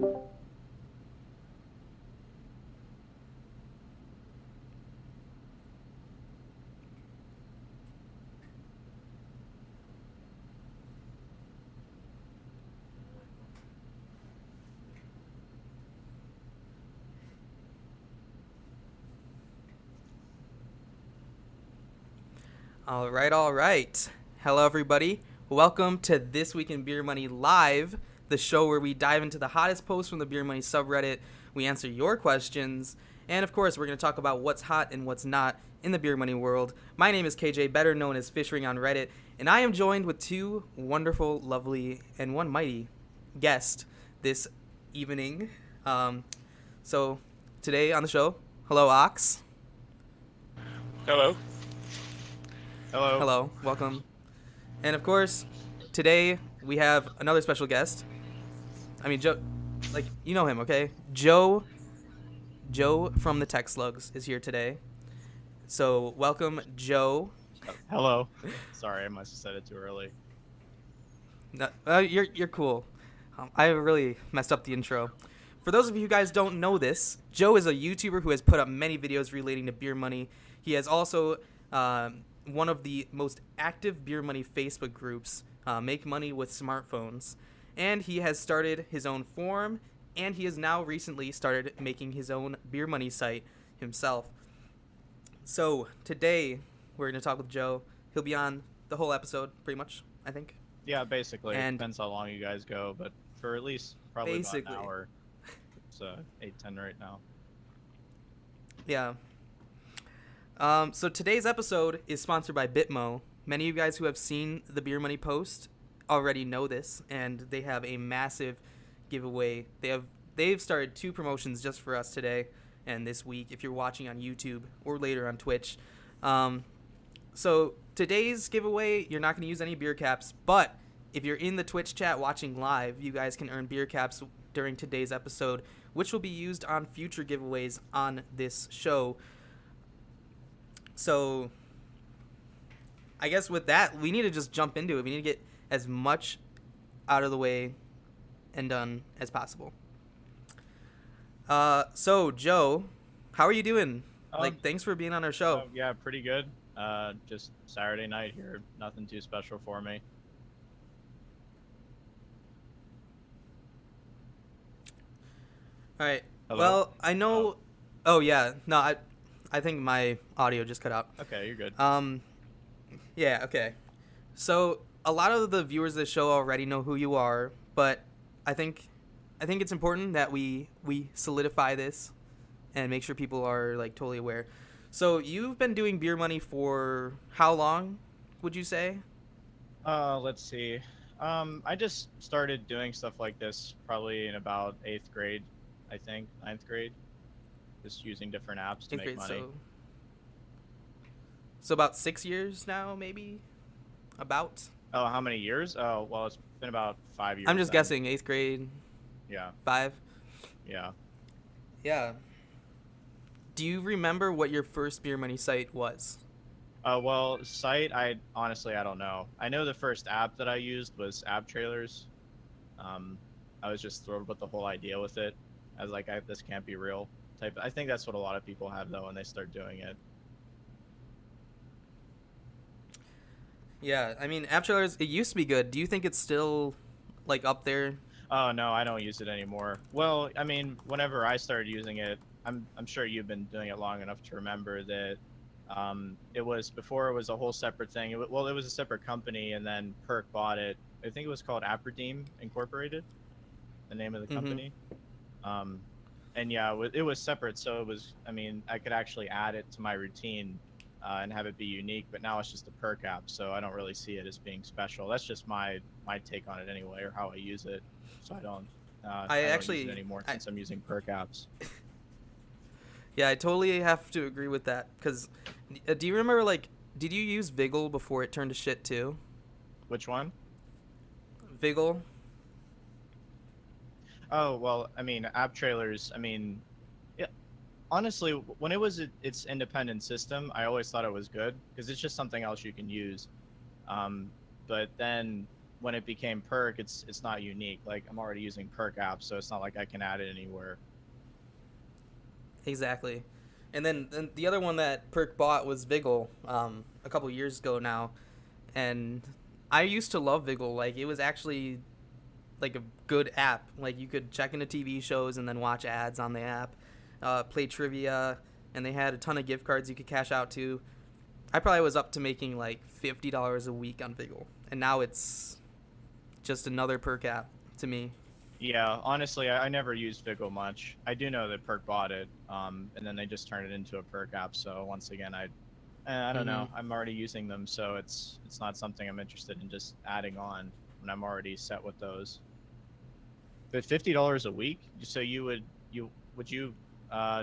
All right, all right. Hello, everybody. Welcome to This Week in Beer Money Live, the show where we dive into the hottest posts from the Beer Money subreddit. We answer your questions, and of course, we're going to talk about what's hot and what's not in the Beer Money world. My name is KJ, better known as Fishring on Reddit, and I am joined with two wonderful, lovely, and one mighty guest this evening. So today on the show, hello, Ox. Hello. Hello. Hello, welcome. And of course, today we have another special guest. I mean, Joe, like, you know him, okay? Joe from the Tech Slugs is here today. So, welcome, Joe. Hello. Sorry, I must have said it too early. No, you're cool. I really messed up the intro. For those of you who guys don't know this, Joe is a YouTuber who has put up many videos relating to beer money. He has also one of the most active beer money Facebook groups, Make Money with Smartphones. And he has started his own forum, and he has now recently started making his own beer money site himself. So today we're going to talk with Joe. He'll be on the whole episode, pretty much, I think. Yeah, basically. And depends how long you guys go, but for at least probably basically about an hour. It's 8:10 right now. Yeah. So today's episode is sponsored by Bitmo. Many of you guys who have seen the Beer Money post already know this, and they have a massive giveaway. They've started 2 promotions just for us today and this week if you're watching on YouTube or later on Twitch. So today's giveaway, you're not going to use any beer caps, but if you're in the Twitch chat watching live, you guys can earn beer caps during today's episode, which will be used on future giveaways on this show. So I guess with that, we need to just jump into it. We need to get as much out of the way and done as possible. So Joe, how are you doing? Thanks for being on our show. Yeah, pretty good. Just Saturday night here. Nothing too special for me. All right. Hello? Well, I know. Oh yeah. No, I think my audio just cut out. Okay, you're good. Yeah. Okay. So a lot of the viewers of the show already know who you are, but I think it's important that we solidify this and make sure people are like totally aware. So you've been doing beer money for how long, would you say? Let's see. I just started doing stuff like this probably in about 8th grade, I think, 9th grade. Just using different apps to make money. So about 6 years now, maybe? About? Oh, how many years? Oh, well, it's been about 5 years. I'm just guessing, 8th grade. Yeah. 5? Yeah. Yeah. Do you remember what your first beer money site was? Well, site, I don't know. I know the first app that I used was App Trailers. I was just thrilled with the whole idea with it. I was like, this can't be real. I think that's what a lot of people have though when they start doing it. Yeah, I mean, App Trailers, it used to be good. Do you think it's still like up there? Oh no, I don't use it anymore. Well, I mean, whenever I started using it, I'm sure you've been doing it long enough to remember that it was before it was a whole separate thing. It was a separate company, and then Perk bought it. I think it was called Apperdeem Incorporated, the name of the company. And yeah, it was separate, so it was. I mean, I could actually add it to my routine and have it be unique. But now it's just a Perk app, so I don't really see it as being special. That's just my take on it anyway, or how I use it. So I don't. I don't use it anymore since I'm using Perk apps. Yeah, I totally have to agree with that. Cause, do you remember did you use Viggle before it turned to shit too? Which one? Viggle. Oh, well, I mean, App Trailers, I mean, yeah, honestly, when it was its independent system, I always thought it was good because it's just something else you can use. But then when it became Perk, it's not unique. Like I'm already using Perk apps, so it's not like I can add it anywhere. Exactly. And then the other one that Perk bought was Viggle, a couple years ago now, and I used to love Viggle. Like it was actually like a good app. Like you could check into TV shows and then watch ads on the app, play trivia, and they had a ton of gift cards you could cash out to. I probably was up to making like $50 a week on Viggle, and now it's just another Perk app to me. Yeah, honestly, I never used Vigo much. I do know that Perk bought it, and then they just turned it into a Perk app. So once again, I don't know. I'm already using them, so it's not something I'm interested in just adding on when I'm already set with those. But $50 a week, so would you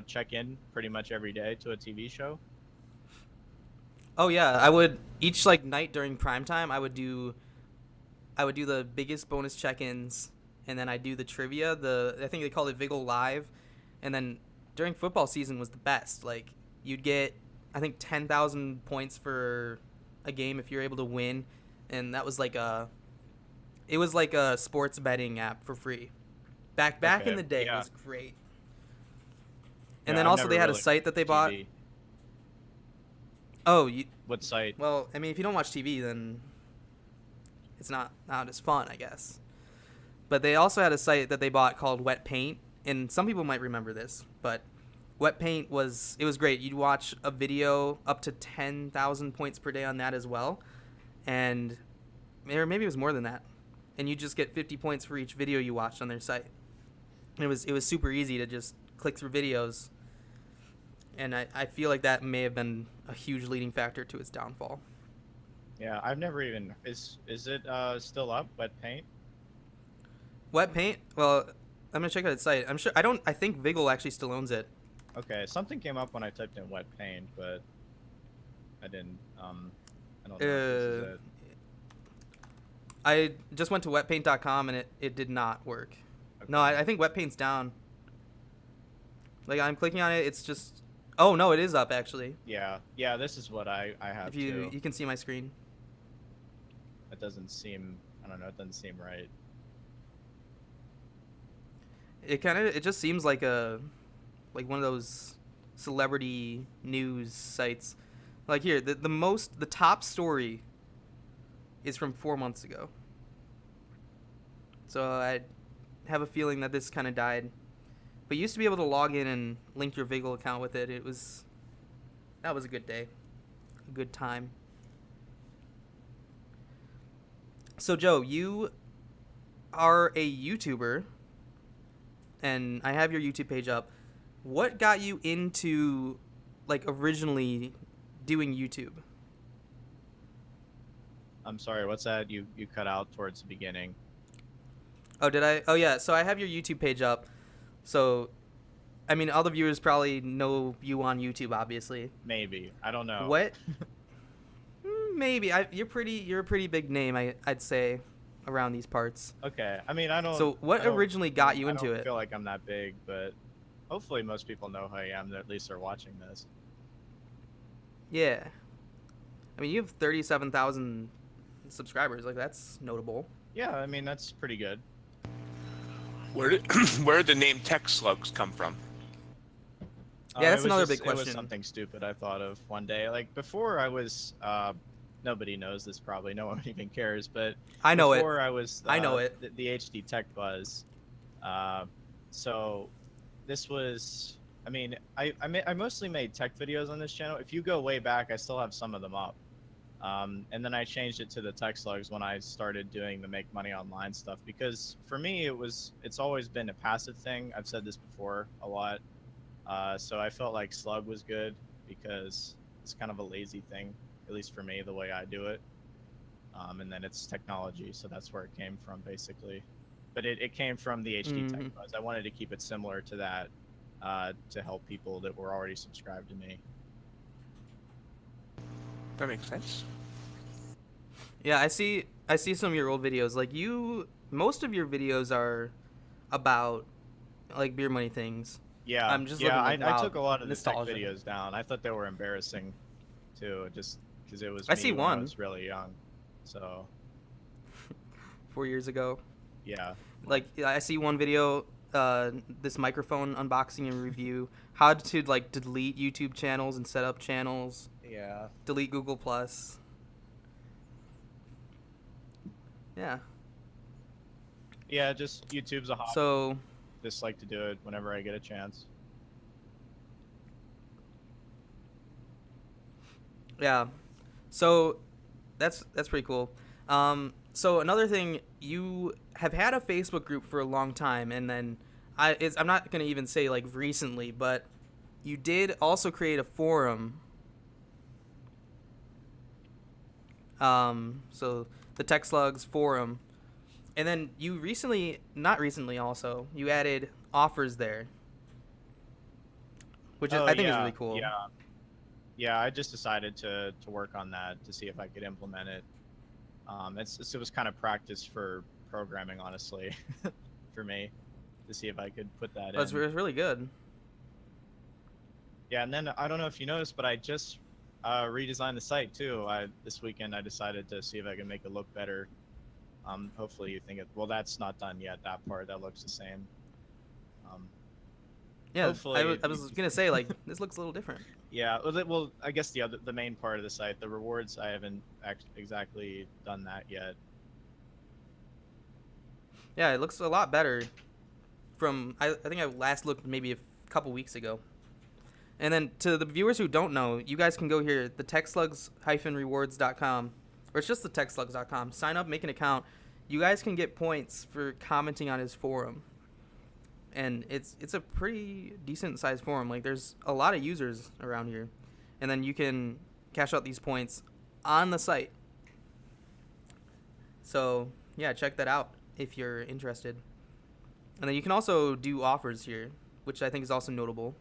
check in pretty much every day to a TV show? Oh yeah, I would each like night during prime time. I would do the biggest bonus check-ins, and then I do the trivia. I think they called it Viggle Live, and then during football season was the best. Like you'd get I think 10,000 points for a game if you're able to win, and that was like it was like a sports betting app for free. Back Okay, in the day, yeah. it was great. And Yeah, then I've also never they had a really site that they bought. TV. Oh, What site? well, I mean, if you don't watch TV, then it's not as fun, I guess. But they also had a site that they bought called Wet Paint, and some people might remember this, but Wet Paint was great. You'd watch a video up to 10,000 points per day on that as well, and or maybe it was more than that, and you just get 50 points for each video you watched on their site. And it was super easy to just click through videos, and I feel like that may have been a huge leading factor to its downfall. Yeah, I've never even is it still up? Wet Paint? Wet Paint? Well, I'm gonna check out its site. I think Viggle actually still owns it. Okay, something came up when I typed in Wet Paint, but I didn't. I don't know if this is it. I just went to wetpaint.com and it did not work. Okay. No, I think Wet Paint's down. Like I'm clicking on it, it's just. Oh no, it is up actually. Yeah, this is what I have If you too. can see my screen. It doesn't seem. I don't know. It doesn't seem right. It just seems like one of those celebrity news sites. Like here, the top story is from 4 months ago. So I have a feeling that this kind of died. But you used to be able to log in and link your Viggle account with it. That was a good day. A good time. So Joe, you are a YouTuber, and I have your YouTube page up. What got you into like originally doing YouTube? I'm sorry. What's that? You cut out towards the beginning. Oh, did I? Oh yeah, so I have your YouTube page up. So I mean, all the viewers probably know you on YouTube, obviously. Maybe. I don't know. What? Maybe. You're a pretty big name, I'd say, around these parts. Okay. I mean, I don't. So what I don't- originally got you I into don't it? feel like I'm that big, but hopefully most people know who I am. That at least are watching this. Yeah. I mean, you have 37,000 subscribers. Like, that's notable. Yeah, I mean that's pretty good. Where did where did the name Tech Slugs come from? Yeah, that's It was another just- big It was question. something stupid I thought of one day. Like before I was, nobody knows this probably. No one even cares. But I know it. before I was, I know it. The HD Tech Buzz. So this was. I mean, I mostly made tech videos on this channel. If you go way back, I still have some of them up. And then I changed it to the Tech Slugs when I started doing the make money online stuff, because for me it's always been a passive thing. I've said this before a lot. So I felt like Slug was good because it's kind of a lazy thing, at least for me, the way I do it. And then it's technology, so that's where it came from basically. But it came from the HD Tech Buzz. I wanted to keep it similar to that, to help people that were already subscribed to me. That makes sense. Yeah, I see some of your old videos. Like most of your videos are about like beer money things. Yeah, I'm just yeah. looking I at took a lot of the nostalgia. tech videos down. I thought they were embarrassing, too, just because it was. I me see when one. I was really young, so. 4 years ago. Yeah. Like I see one video, this microphone unboxing and review, how to like delete YouTube channels and set up channels, Yeah. delete Google Plus. Yeah. Yeah, just YouTube's a hobby. So Just like to do it whenever I get a chance. yeah, so that's pretty cool. So another thing, you have had a Facebook group for a long time, and then I'm not gonna even say like recently, but you did also create a forum. So the Tech Slugs forum, and then you not recently also, you added offers there, which I think is really cool. Yeah. Yeah, I just decided to work on that to see if I could implement it. It was kind of practice for programming, honestly, for me, to see if I could put that But it's in. really good. Yeah, and then I don't know if you noticed, but I just redesigned the site too. This weekend I decided to see if I can make it look better. Hopefully you think well, that's not done yet. That part that looks the same. Yeah, hopefully I was gonna say like this looks a little different. Yeah, well, I guess the main part of the site, the rewards, I haven't exactly done that yet. Yeah, it looks a lot better. From I think I last looked maybe a couple weeks ago. And then to the viewers who don't know, you guys can go here, the techslugs-rewards.com, or it's just the techslugs.com. Sign up, make an account. You guys can get points for commenting on his forum. And it's a pretty decent sized forum. Like there's a lot of users around here. And then you can cash out these points on the site. So, yeah, check that out if you're interested. And then you can also do offers here, which I think is also notable.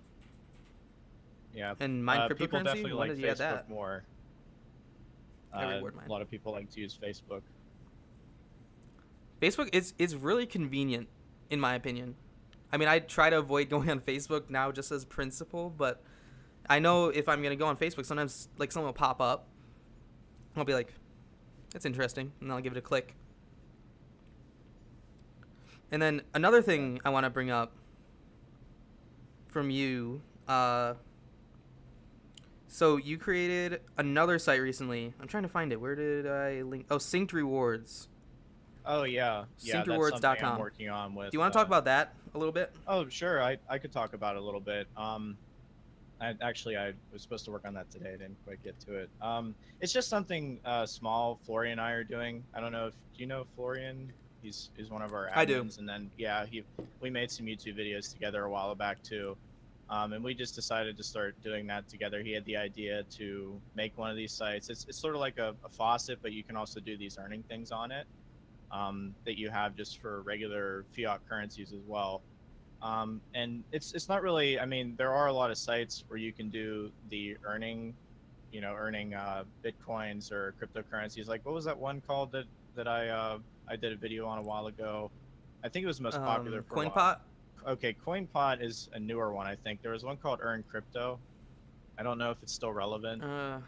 Yeah. And mine people cryptocurrency, definitely when like did you add Facebook that? more. I reward mine. A lot of people like to use Facebook. Facebook is really convenient, in my opinion. I mean, I try to avoid going on Facebook now just as principle, but I know if I'm going to go on Facebook, sometimes like someone will pop up. I'll be like, that's interesting, and I'll give it a click. And then another thing I want to bring up from you, so you created another site recently. I'm trying to find it. Where did I link? Oh, Synced Rewards. Oh yeah, yeah. That's something Syncedrewards.com. I'm working on with. Do you want to talk about that a little bit? Oh sure, I could talk about it a little bit. I was supposed to work on that today. I didn't quite get to it. It's just something small. Florian and I are doing. I don't know if do you know Florian? He's one of our admins. I do. And then yeah, we made some YouTube videos together a while back too. And we just decided to start doing that together. He had the idea to make one of these sites. It's sort of like a faucet, but you can also do these earning things on it that you have just for regular fiat currencies as well. And it's not really. I mean, there are a lot of sites where you can do the earning bitcoins or cryptocurrencies. Like what was that one called that I did a video on a while ago? I think it was the most popular for a while. CoinPot. Okay, CoinPot is a newer one. I think there was one called Earn Crypto. I don't know if it's still relevant. I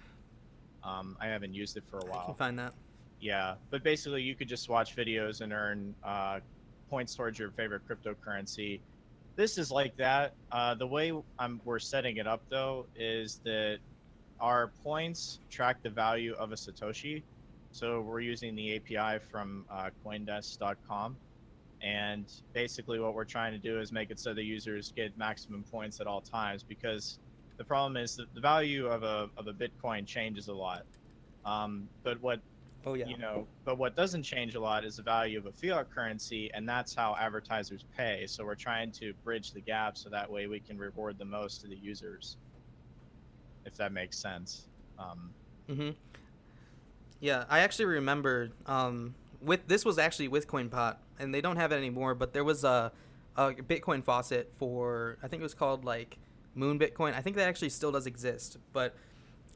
haven't used it for a while. I can find that. Yeah, but basically you could just watch videos and earn points towards your favorite cryptocurrency. This is like that. The way we're setting it up though is that our points track the value of a Satoshi. So we're using the API from Coindesk.com. And basically what we're trying to do is make it so the users get maximum points at all times, because the problem is that the value of a Bitcoin changes a lot. But what doesn't change a lot is the value of a fiat currency, and that's how advertisers pay. So we're trying to bridge the gap so that way we can reward the most to the users, if that makes sense. Yeah, I actually remember this was actually with CoinPot, and they don't have it anymore, but there was a Bitcoin faucet for, I think it was called like Moon Bitcoin. I think that actually still does exist, but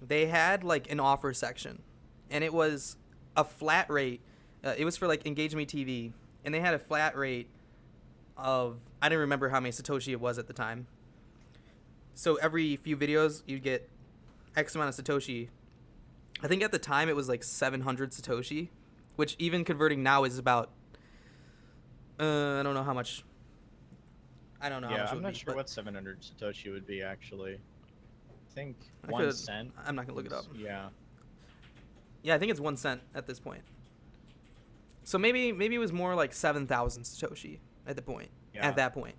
they had like an offer section, and it was a flat rate. It was for like Engage Me TV, and they had a flat rate of, I didn't remember how many Satoshi it was at the time. So every few videos you'd get X amount of Satoshi. I think at the time it was like 700 Satoshi, which even converting now is about I don't know how much. I don't know how Yeah, much it I'm would not be, sure but what 700 Satoshi would be actually. I think I one could. cent I'm not gonna look it up. is, yeah. Yeah, I think it's 1 cent at this point. So maybe it was more like 7,000 Satoshi at the point. At Yeah. that point,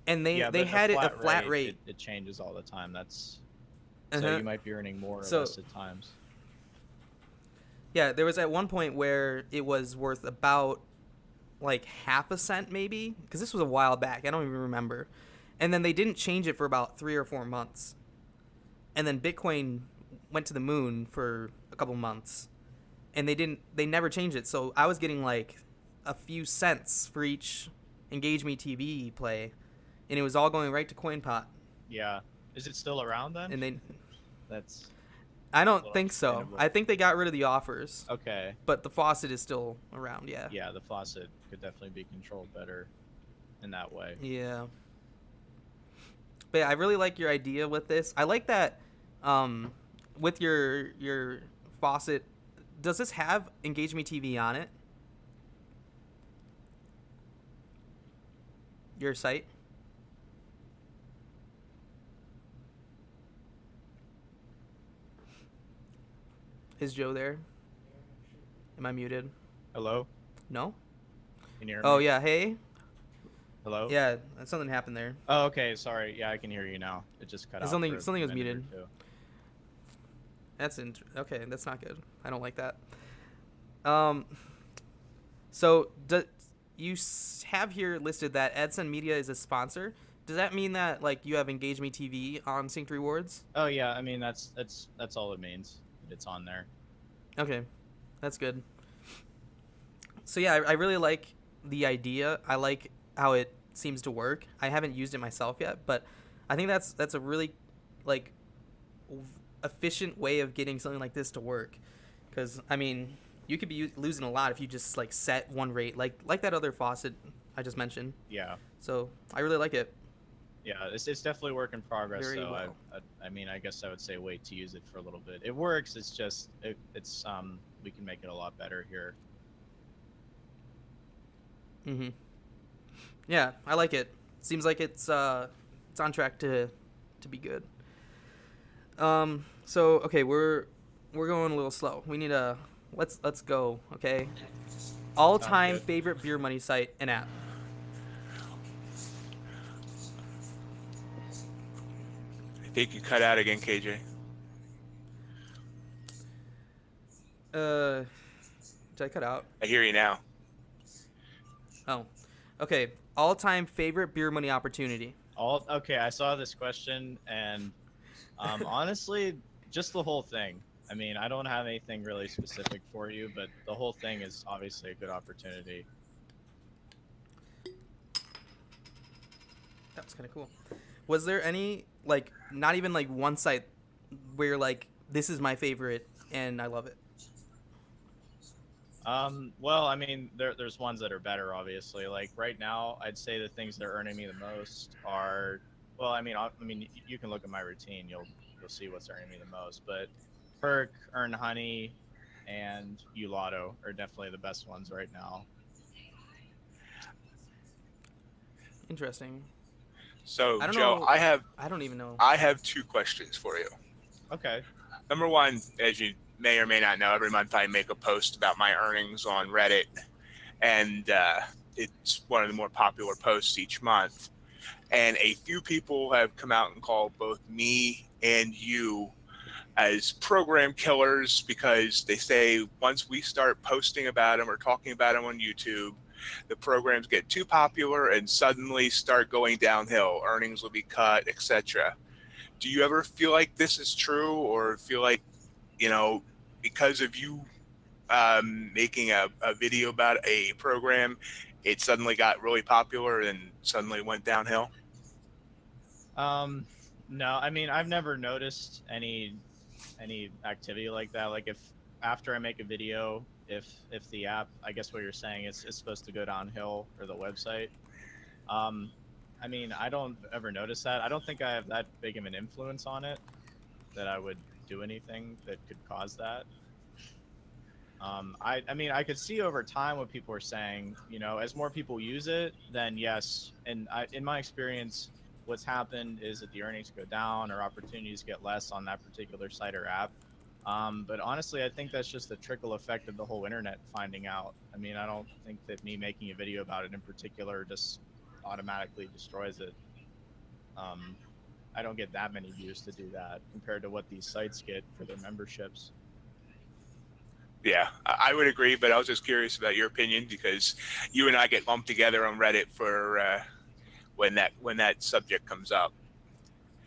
and they Yeah, they but a had it a flat flat rate, rate. it changes all the time. That's so Uh-huh. you might be earning more or So less at times. yeah, there was at one point where it was worth about like half a cent maybe, because this was a while back. I don't even remember. And then they didn't change it for about 3 or 4 months. And then Bitcoin went to the moon for a couple months, and they never changed it. So I was getting like a few cents for each Engage Me TV play, and it was all going right to CoinPot. Yeah. Is it still around then? And they, That's I a don't little think so. understandable. I think they got rid of the offers, Okay. but the faucet is still around. Yeah. Yeah, the faucet could definitely be controlled better in that way. Yeah. But yeah, I really like your idea with this. I like that with your faucet. Does this have Engage Me TV on it? Your site? Is Joe there? Am I muted? Hello? No? Can you hear Oh me? yeah, hey? Hello? Yeah, something happened there. Oh, okay, sorry. Yeah, I can hear you now. It just cut out Something for a something was minute or muted. two. Okay, that's not good. I don't like that. Um so you have here listed that Edson Media is a sponsor. Does that mean that like you have Engage Me TV on Synced Rewards? Oh yeah, I mean that's all it means. It's on there. Okay, that's good. So yeah, I really like the idea. I like how it seems to work. I haven't used it myself yet, but I think that's a really like efficient way of getting something like this to work. Because I mean, you could be losing a lot if you just like set one rate, like that other faucet I just mentioned. Yeah. So I really like it. Yeah, it's definitely work in progress. Very So well. I mean, I guess I would say wait to use it for a little bit. It works. It's just it's we can make it a lot better here. Mhm. Yeah, I like it. Seems like it's on track to be good. So okay, we're going a little slow. We need a let's go. Okay, all Sounds time good. favorite beer money site and app. I think you cut out again, KJ. Uh, did I cut out? I hear you now. Oh, okay. All time favorite beer money opportunity. All okay. I saw this question, and honestly, just the whole thing. I mean, I don't have anything really specific for you, but the whole thing is obviously a good opportunity. That was kind of cool. Was there any like not even like one site where like this is my favorite and I love it? Well, I mean, there's ones that are better, obviously. Like right now, I'd say the things that are earning me the most are, well, I mean, you can look at my routine, you'll see what's earning me the most. But Perk, Earn Honey, and Ulotto are definitely the best ones right now. Interesting. So, I don't Joe, know. I don't even know. I have two questions for you. Okay. Number one, as you may or may not know, every month I make a post about my earnings on Reddit, and it's one of the more popular posts each month. And a few people have come out and called both me and you as program killers because they say once we start posting about them or talking about them on YouTube, the programs get too popular and suddenly start going downhill. Earnings will be cut, etc. Do you ever feel like this is true, or feel like, because of you making a video about a program, it suddenly got really popular and suddenly went downhill? Um, no, I mean, I've never noticed any activity like that. Like if after I make a video, if the app, I guess what you're saying is it's supposed to go downhill, or the website. Um, I mean, I don't ever notice that. I don't think I have that big of an influence on it that I would do anything that could cause that. I mean, I could see over time what people are saying. You know, as more people use it, then yes. And in my experience, what's happened is that the earnings go down or opportunities get less on that particular site or app. But honestly, I think that's just the trickle effect of the whole internet finding out. I mean, I don't think that me making a video about it in particular just automatically destroys it. Um, I don't get that many views to do that compared to what these sites get for their memberships. Yeah, I would agree, but I was just curious about your opinion because you and I get lumped together on Reddit for when that subject comes up.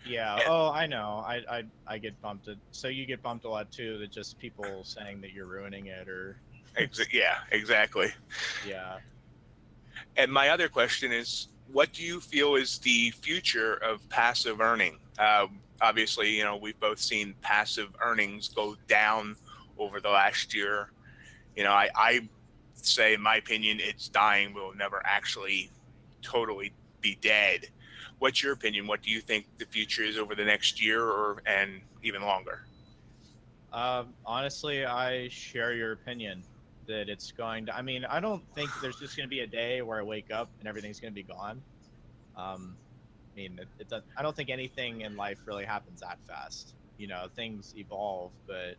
Yeah. And, Oh, I know. I get bumped. So you get bumped a lot too. That just people saying that you're ruining it or. yeah, exactly. Yeah. And my other question is, what do you feel is the future of passive earning? Obviously, you know, we've both seen passive earnings go down over the last year. You know, I say, in my opinion, it's dying. Will never actually totally be dead. What's your opinion? What do you think the future is over the next year or and even longer? Honestly, I share your opinion that it's going to. I mean, I don't think there's just going to be a day where I wake up and everything's going to be gone. I mean, I don't think anything in life really happens that fast. You know, things evolve, but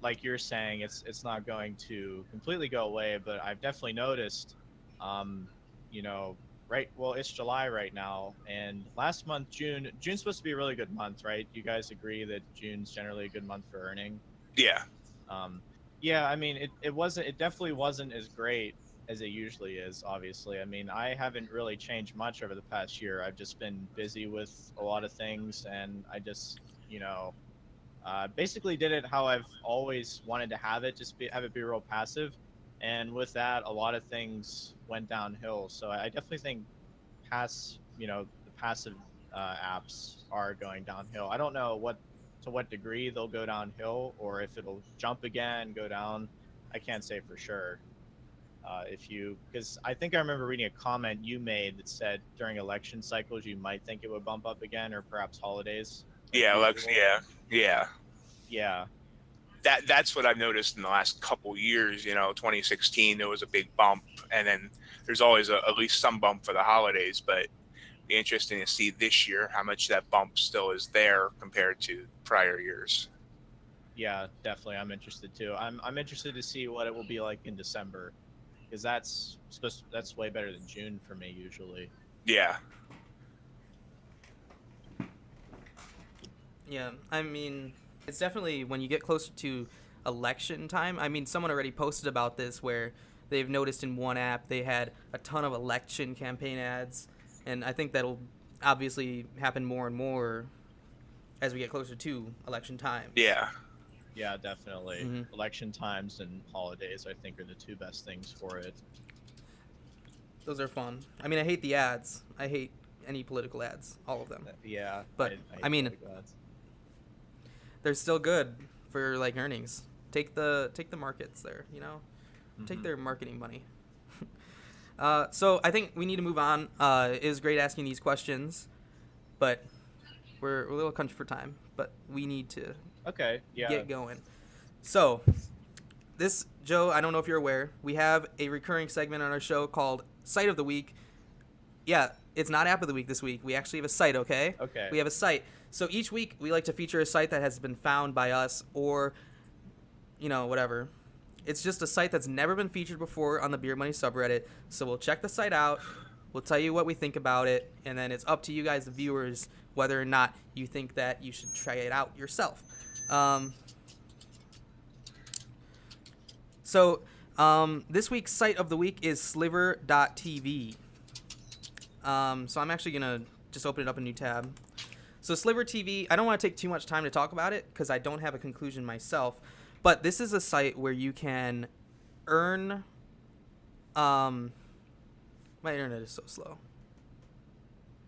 like you're saying, it's not going to completely go away. But I've definitely noticed, um, you know, right. Well, it's July right now, and last month, June's supposed to be a really good month, right? You guys agree that June's generally a good month for earning? Yeah, Um, yeah, I mean, it wasn't, it definitely wasn't as great as it usually is, obviously. I mean, I haven't really changed much over the past year. I've just been busy with a lot of things, and I just, you know, basically did it how I've always wanted to have it, have it be real passive. And with that, a lot of things went downhill. So I definitely think the passive apps are going downhill. I don't know to what degree they'll go downhill or if it'll jump again, go down. I can't say for sure. Because I think I remember reading a comment you made that said during election cycles you might think it would bump up again, or perhaps holidays like yeah, Lex, usual. yeah. Yeah, That's what I've noticed in the last couple years. You know, 2016 there was a big bump, and then there's always at least some bump for the holidays. But it'd be interesting to see this year how much that bump still is there compared to prior years. yeah, definitely. I'm interested too. I'm interested to see what it will be like in December, because that's way better than June for me usually. Yeah, Yeah, I mean, it's definitely when you get closer to election time. I mean, someone already posted about this where they've noticed in one app they had a ton of election campaign ads, and I think that'll obviously happen more and more as we get closer to election times. yeah. Yeah, definitely. Mm-hmm. Election times and holidays, I think, are the two best things for it. Those are fun. I mean, I hate the ads. I hate any political ads, all of them. Yeah, But I I mean, like that. they're still good for like earnings. Take the markets there, you know, take their marketing money. So I think we need to move on. It was great asking these questions, but we're a little crunched for time. But we need to Okay, yeah. get going. So this, Joe, I don't know if you're aware, we have a recurring segment on our show called Site of the Week. Yeah, it's not App of the Week this week. We actually have a site, okay? Okay. We have a site. So each week we like to feature a site that has been found by us or, you know, whatever. It's just a site that's never been featured before on the Beermoney subreddit. So we'll check the site out. We'll tell you what we think about it. And then it's up to you guys, the viewers, whether or not you think that you should try it out yourself. This week's site of the week is sliver.tv. So I'm actually going to just open it up a new tab. So Sliver TV, I don't want to take too much time to talk about it because I don't have a conclusion myself. But this is a site where you can earn... my internet is so slow.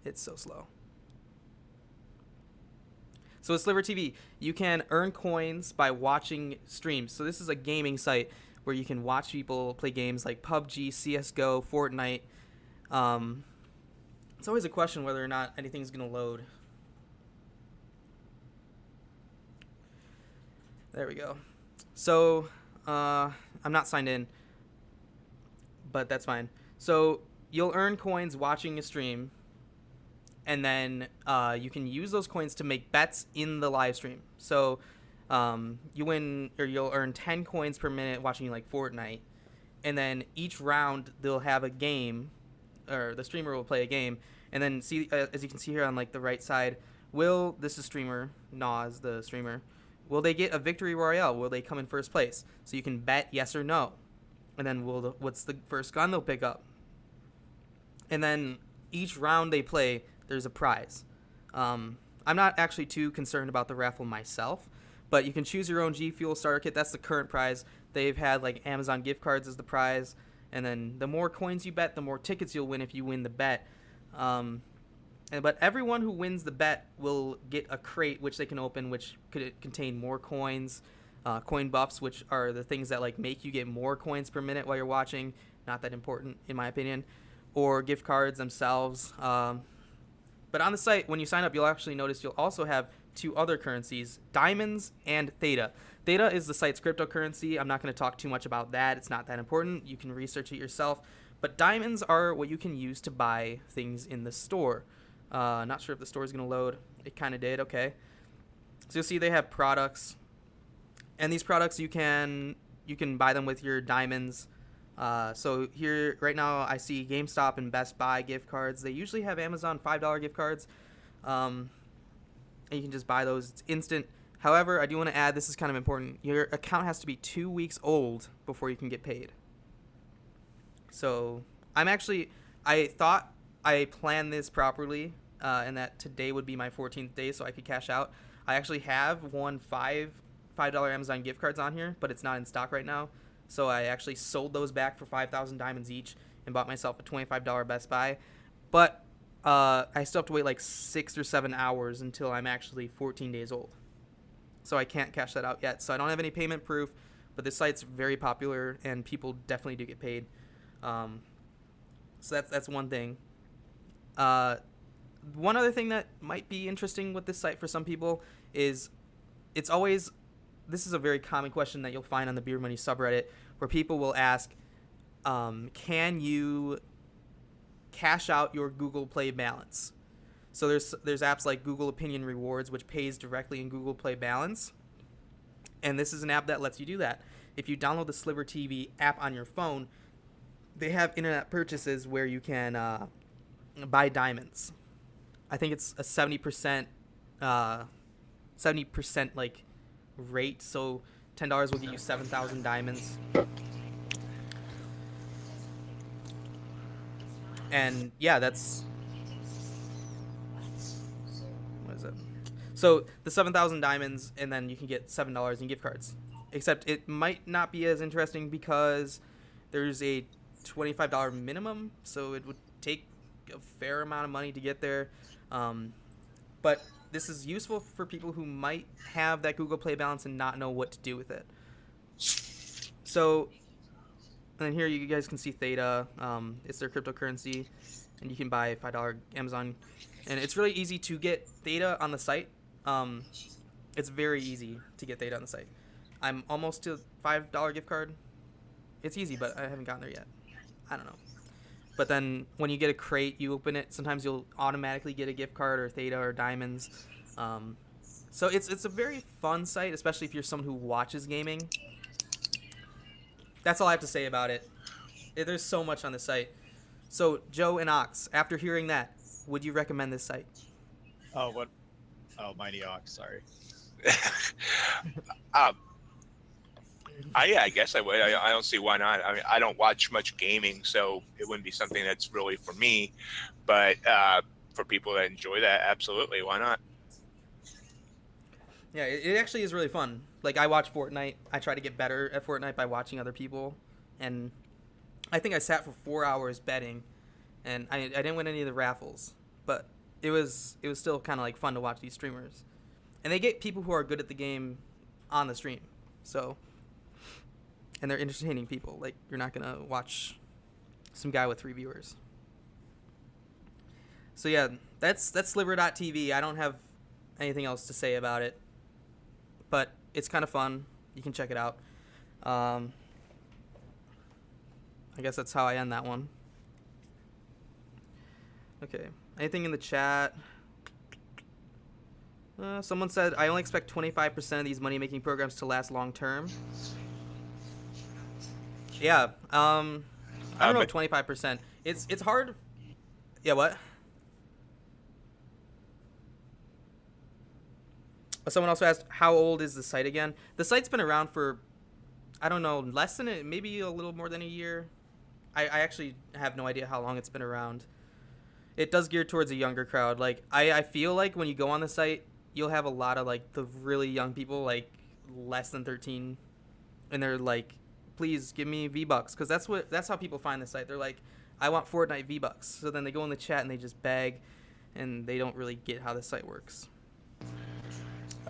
It's so slow. So with Sliver TV, you can earn coins by watching streams. So this is a gaming site where you can watch people play games like PUBG, CSGO, Fortnite. It's always a question whether or not anything's going to load. There we go. So I'm not signed in, but that's fine. So you'll earn coins watching a stream, and then you can use those coins to make bets in the live stream. So you'll earn 10 coins per minute watching like Fortnite, and then each round they'll have a game, or the streamer will play a game, and then see as you can see here on like the right side, this is streamer Nas, the streamer, will they get a victory royale? Will they come in first place? So you can bet yes or no, and then what's the first gun they'll pick up, and then each round they play, there's a prize. I'm not actually too concerned about the raffle myself, but you can choose your own G Fuel starter kit. That's the current prize. They've had like Amazon gift cards as the prize, and then the more coins you bet, the more tickets you'll win if you win the bet. But everyone who wins the bet will get a crate which they can open, which could contain more coins, coin buffs, which are the things that like make you get more coins per minute while you're watching. Not that important in my opinion. Or gift cards themselves. But on the site, when you sign up, you'll actually notice you'll also have two other currencies, diamonds and theta. Theta is the site's cryptocurrency. I'm not going to talk too much about that. It's not that important. You can research it yourself. But diamonds are what you can use to buy things in the store. Not sure if the store is going to load. It kind of did. Okay. So you'll see they have products. And these products, you can buy them with your diamonds. So here, right now, I see GameStop and Best Buy gift cards. They usually have Amazon $5 gift cards. And you can just buy those. It's instant. However, I do want to add, this is kind of important. Your account has to be 2 weeks old before you can get paid. So I thought I planned this properly, and that today would be my 14th day so I could cash out. I actually have won $5 Amazon gift cards on here, but it's not in stock right now. So I actually sold those back for 5,000 diamonds each and bought myself a $25 Best Buy. But I still have to wait like 6 or 7 hours until I'm actually 14 days old. So I can't cash that out yet. So I don't have any payment proof, but this site's very popular and people definitely do get paid. So that's one thing. One other thing that might be interesting with this site for some people is this is a very common question that you'll find on the Beermoney subreddit, where people will ask, can you cash out your Google Play balance? So there's apps like Google Opinion Rewards, which pays directly in Google Play balance. And this is an app that lets you do that. If you download the Sliver TV app on your phone, they have internet purchases where you can buy diamonds. I think it's a 70% like rate. So $10 will get you 7,000 diamonds. And yeah, that's what is it? So the 7,000 diamonds, and then you can get $7 in gift cards. Except it might not be as interesting because there's a $25 minimum, so it would take a fair amount of money to get there. But this is useful for people who might have that Google Play balance and not know what to do with it. So, and then here you guys can see Theta. It's their cryptocurrency, and you can buy $5 Amazon. And it's really easy to get Theta on the site. It's very easy to get Theta on the site. I'm almost to $5 gift card. It's easy, but I haven't gotten there yet. I don't know. But then when you get a crate, you open it. Sometimes you'll automatically get a gift card or Theta or diamonds. So it's a very fun site, especially if you're someone who watches gaming. That's all I have to say about it. There's so much on the site. So Joe and Ox, after hearing that, would you recommend this site? Oh, what? Oh, Mighty Ox, sorry. I guess I would. I don't see why not. I mean, I don't watch much gaming, so it wouldn't be something that's really for me. But for people that enjoy that, absolutely, why not? Yeah, it actually is really fun. Like, I watch Fortnite. I try to get better at Fortnite by watching other people. And I think I sat for 4 hours betting, and I didn't win any of the raffles. But it was still kind of like fun to watch these streamers. And they get people who are good at the game on the stream. So, and they're entertaining people. Like, you're not going to watch some guy with 3 viewers. So yeah, that's Sliver.tv. I don't have anything else to say about it. But it's kind of fun. You can check it out. I guess that's how I end that one. Okay. Anything in the chat? Someone said, I only expect 25% of these money-making programs to last long-term. Yeah. I don't know, But 25%. It's hard. Yeah, what? Someone also asked, how old is the site again? The site's been around for, I don't know, less than maybe a little more than a year. I actually have no idea how long it's been around. It does gear towards a younger crowd. Like, I feel like when you go on the site, you'll have a lot of, like, the really young people, like, less than 13. And they're like, please give me V-Bucks. Because that's how people find the site. They're like, I want Fortnite V-Bucks. So then they go in the chat and they just beg. And they don't really get how the site works.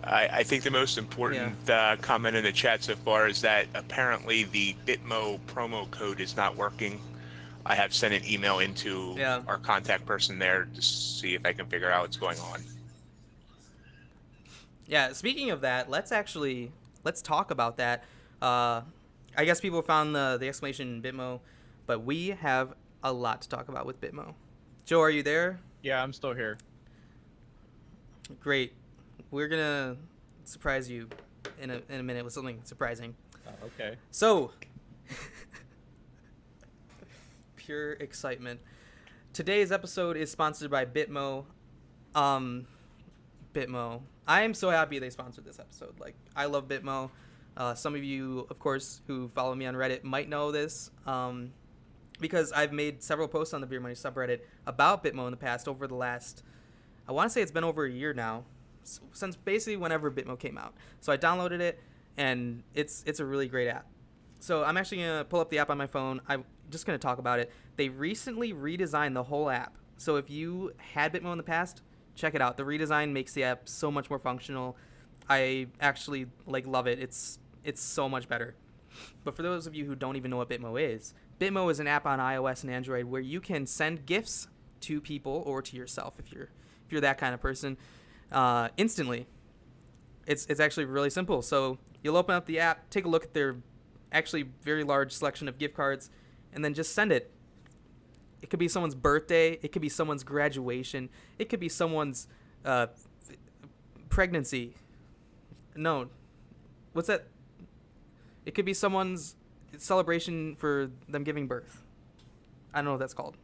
I think the most important comment in the chat so far is that apparently the Bitmo promo code is not working. I have sent an email into our contact person there to see if I can figure out what's going on. Yeah, speaking of that, let's talk about that. I guess people found the exclamation in Bitmo, but we have a lot to talk about with Bitmo. Joe, are you there? Yeah, I'm still here. Great. We're gonna surprise you in a minute with something surprising. Okay. So, pure excitement. Today's episode is sponsored by Bitmo. Bitmo. I am so happy they sponsored this episode. Like, I love Bitmo. Some of you, of course, who follow me on Reddit might know this, because I've made several posts on the Beermoney subreddit about Bitmo in the past over the last, I want to say it's been over a year now, since basically whenever Bitmo came out. So I downloaded it, and it's a really great app. So I'm actually going to pull up the app on my phone. I'm just going to talk about it. They recently redesigned the whole app. So if you had Bitmo in the past, check it out. The redesign makes the app so much more functional. I actually love it. It's so much better. But for those of you who don't even know what Bitmo is an app on iOS and Android where you can send gifts to people or to yourself if you're that kind of person, instantly. It's actually really simple. So you'll open up the app, take a look at their actually very large selection of gift cards, and then just send it. It could be someone's birthday. It could be someone's graduation. It could be someone's pregnancy. No. What's that? It could be someone's celebration for them giving birth. I don't know what that's called.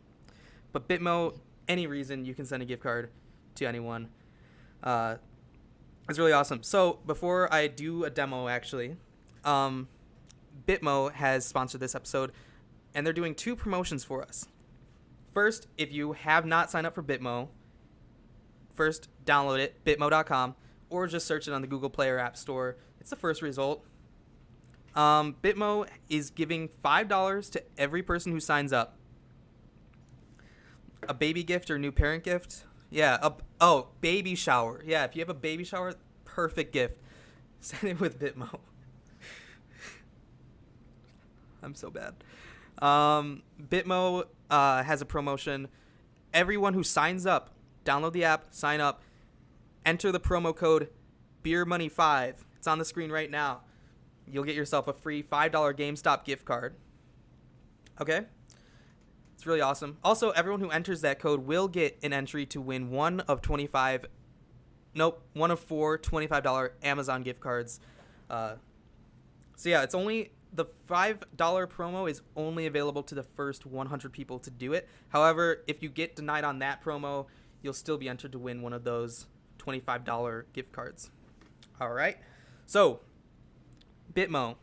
But Bitmo, any reason you can send a gift card to anyone. It's really awesome. So before I do a demo, actually, Bitmo has sponsored this episode, and they're doing 2 promotions for us. First, if you have not signed up for Bitmo, first download it, bitmo.com, or just search it on the Google Play or App Store. It's the first result. Bitmo is giving $5 to every person who signs up. A baby gift or new parent gift. Yeah. Baby shower. Yeah, if you have a baby shower, perfect gift. Send it with Bitmo. I'm so bad. Bitmo has a promotion. Everyone who signs up, download the app, sign up, enter the promo code Beermoney5. It's on the screen right now. You'll get yourself a free $5 GameStop gift card. Okay? It's really awesome. Also, everyone who enters that code will get an entry to win one of 4 $25 Amazon gift cards. So yeah, it's only the $5 promo is only available to the first 100 people to do it. However, if you get denied on that promo, you'll still be entered to win one of those $25 gift cards. All right. So, Bitmo.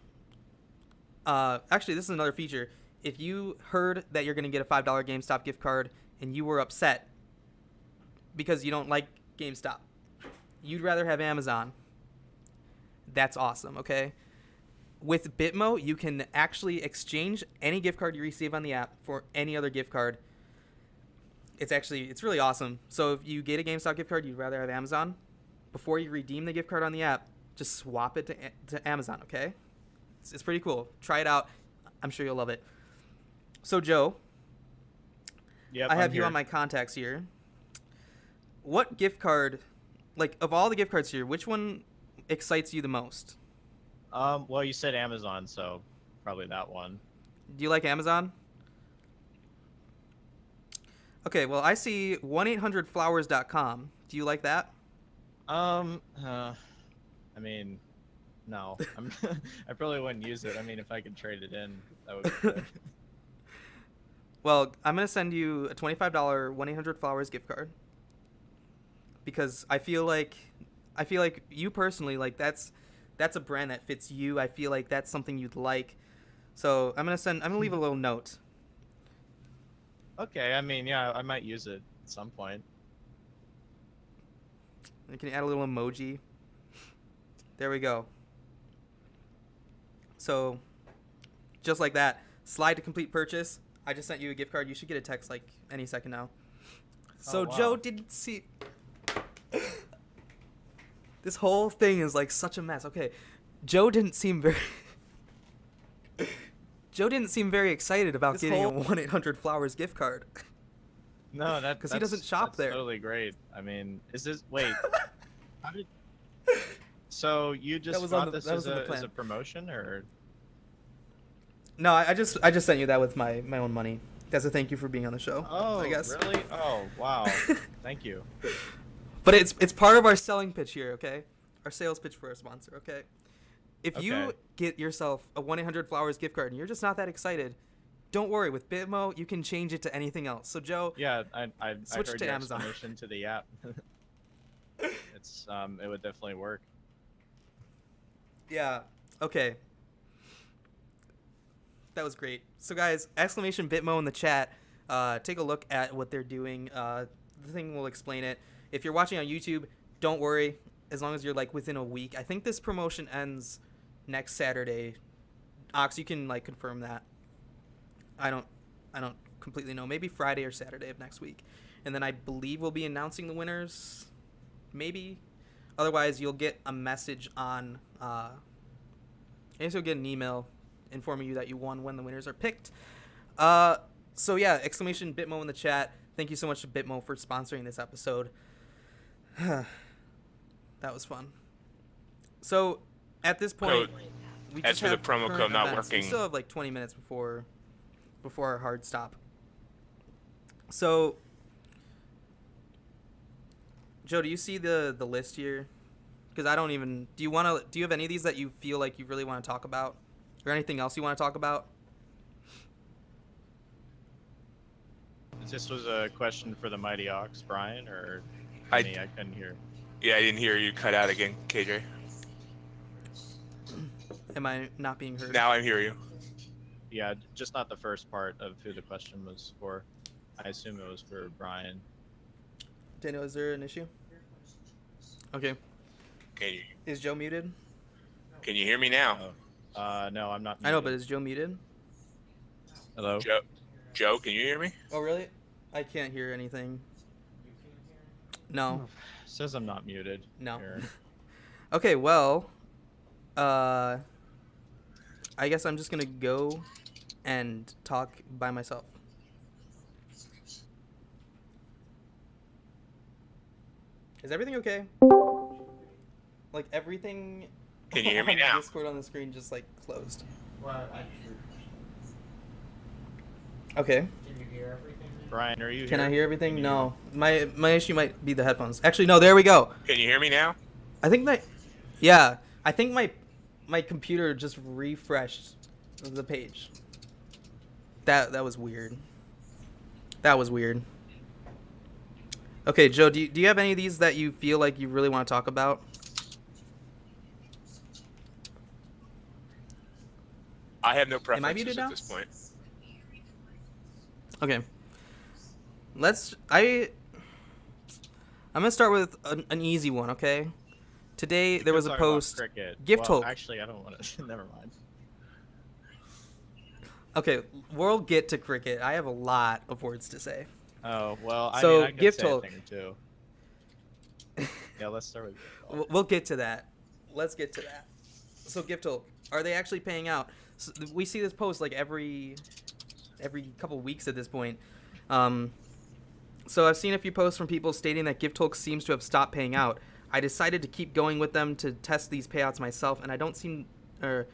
Actually, this is another feature. If you heard that you're going to get a $5 GameStop gift card and you were upset because you don't like GameStop, you'd rather have Amazon, that's awesome, okay? With Bitmo, you can actually exchange any gift card you receive on the app for any other gift card. It's really awesome. So if you get a GameStop gift card, you'd rather have Amazon, before you redeem the gift card on the app, just swap it to Amazon, okay? It's pretty cool. Try it out. I'm sure you'll love it. So, Joe, Yep, I have I'm you here. on my contacts here. What gift card, of all the gift cards here, which one excites you the most? Well, you said Amazon, so probably that one. Do you like Amazon? Okay, well, I see 1-800-Flowers.com. Do you like that? I mean, no. I probably wouldn't use it. I mean, if I could trade it in, that would be good. Well, I'm going to send you a $25 1-800-Flowers gift card because I feel like you personally, like that's a brand that fits you. I feel like that's something you'd like. So, I'm going to leave a little note. Okay, I mean, yeah, I might use it at some point. Can you add a little emoji? There we go. So, just like that, slide to complete purchase. I just sent you a gift card. You should get a text like any second now. So, Oh, wow. Joe didn't see... This whole thing is like such a mess. Okay, Joe didn't seem very... Joe didn't seem very excited about getting a 1-800-Flowers gift card. No, Because he doesn't shop that's there. Totally great. I mean, is this wait? How did? So you just was got on the- this that was as in the a plan. promotion, or? No, I just sent you that with my own money. As a thank you for being on the show. Oh, I guess. really? Oh, wow. Thank you. But it's part of our selling pitch here, okay? Our sales pitch for our sponsor, okay? If you Okay. get yourself a 1-800-Flowers gift card and you're just not that excited, don't worry. With Bitmo, you can change it to anything else. So, Joe, Yeah, I Switch heard to your Amazon. explanation to the app. It's it would definitely work. yeah, okay. That was great. So, guys, exclamation Bitmo in the chat. Take a look at what they're doing. The thing will explain it. If you're watching on YouTube, don't worry. As long as you're like within a week. I think this promotion ends next Saturday. Ox, you can like confirm that. I don't completely know. Maybe Friday or Saturday of next week. And then I believe we'll be announcing the winners. Maybe. Otherwise, you'll get a message on I guess you'll get an email informing you that you won when the winners are picked. So yeah, exclamation Bitmo in the chat. Thank you so much to Bitmo for sponsoring this episode. That was fun. So at this point, we As just for the have promo current code not events. We working. still have like 20 minutes before our hard stop. So, Joe, do you see the list here? Because I don't even. Do you have any of these that you feel like you really want to talk about, or anything else you want to talk about? This was a question for the Mighty Ox, Brian, or I- me? I couldn't hear. Yeah, I didn't hear you cut out again, KJ. Am I not being heard? Now I hear you. Yeah, just not the first part of who the question was for. I assume it was for Brian. Daniel, is there an issue? Okay. Can you Is Joe muted? hear me now? No, I'm not. I know, muted. but is Joe muted? Hello. Joe, can you hear me? Oh, really? I can't hear anything. No. Says I'm not muted. No. Here. Okay, well, I guess I'm just gonna go and talk by myself. Is everything okay? Like everything. Can you hear me on now? Discord on the screen just like closed. Okay. Brian, are you Can here? I hear everything? No. My issue might be the headphones. Actually, no. There we go. Can you hear me now? I think my computer just refreshed the page. That was weird. That was weird. Okay, Joe, do you have any of these that you feel like you really want to talk about? I have no I preferences muted at now? this point. Okay. I'm gonna start with an easy one, okay? Today there was a Talk about post. Cricket. Gift well, Hulk. Actually, I don't want to. Never mind. Okay, we'll get to cricket. I have a lot of words to say. Oh well, I So, mean, I can Gift say Hulk. a thing or two. Yeah, let's start with. Gift Hulk. We'll get to that. Let's get to that. So Gift Hulk, are they actually paying out? So we see this post like every couple weeks at this point. So I've seen a few posts from people stating that Gift Hulk seems to have stopped paying out. I decided to keep going with them to test these payouts myself, and I don't or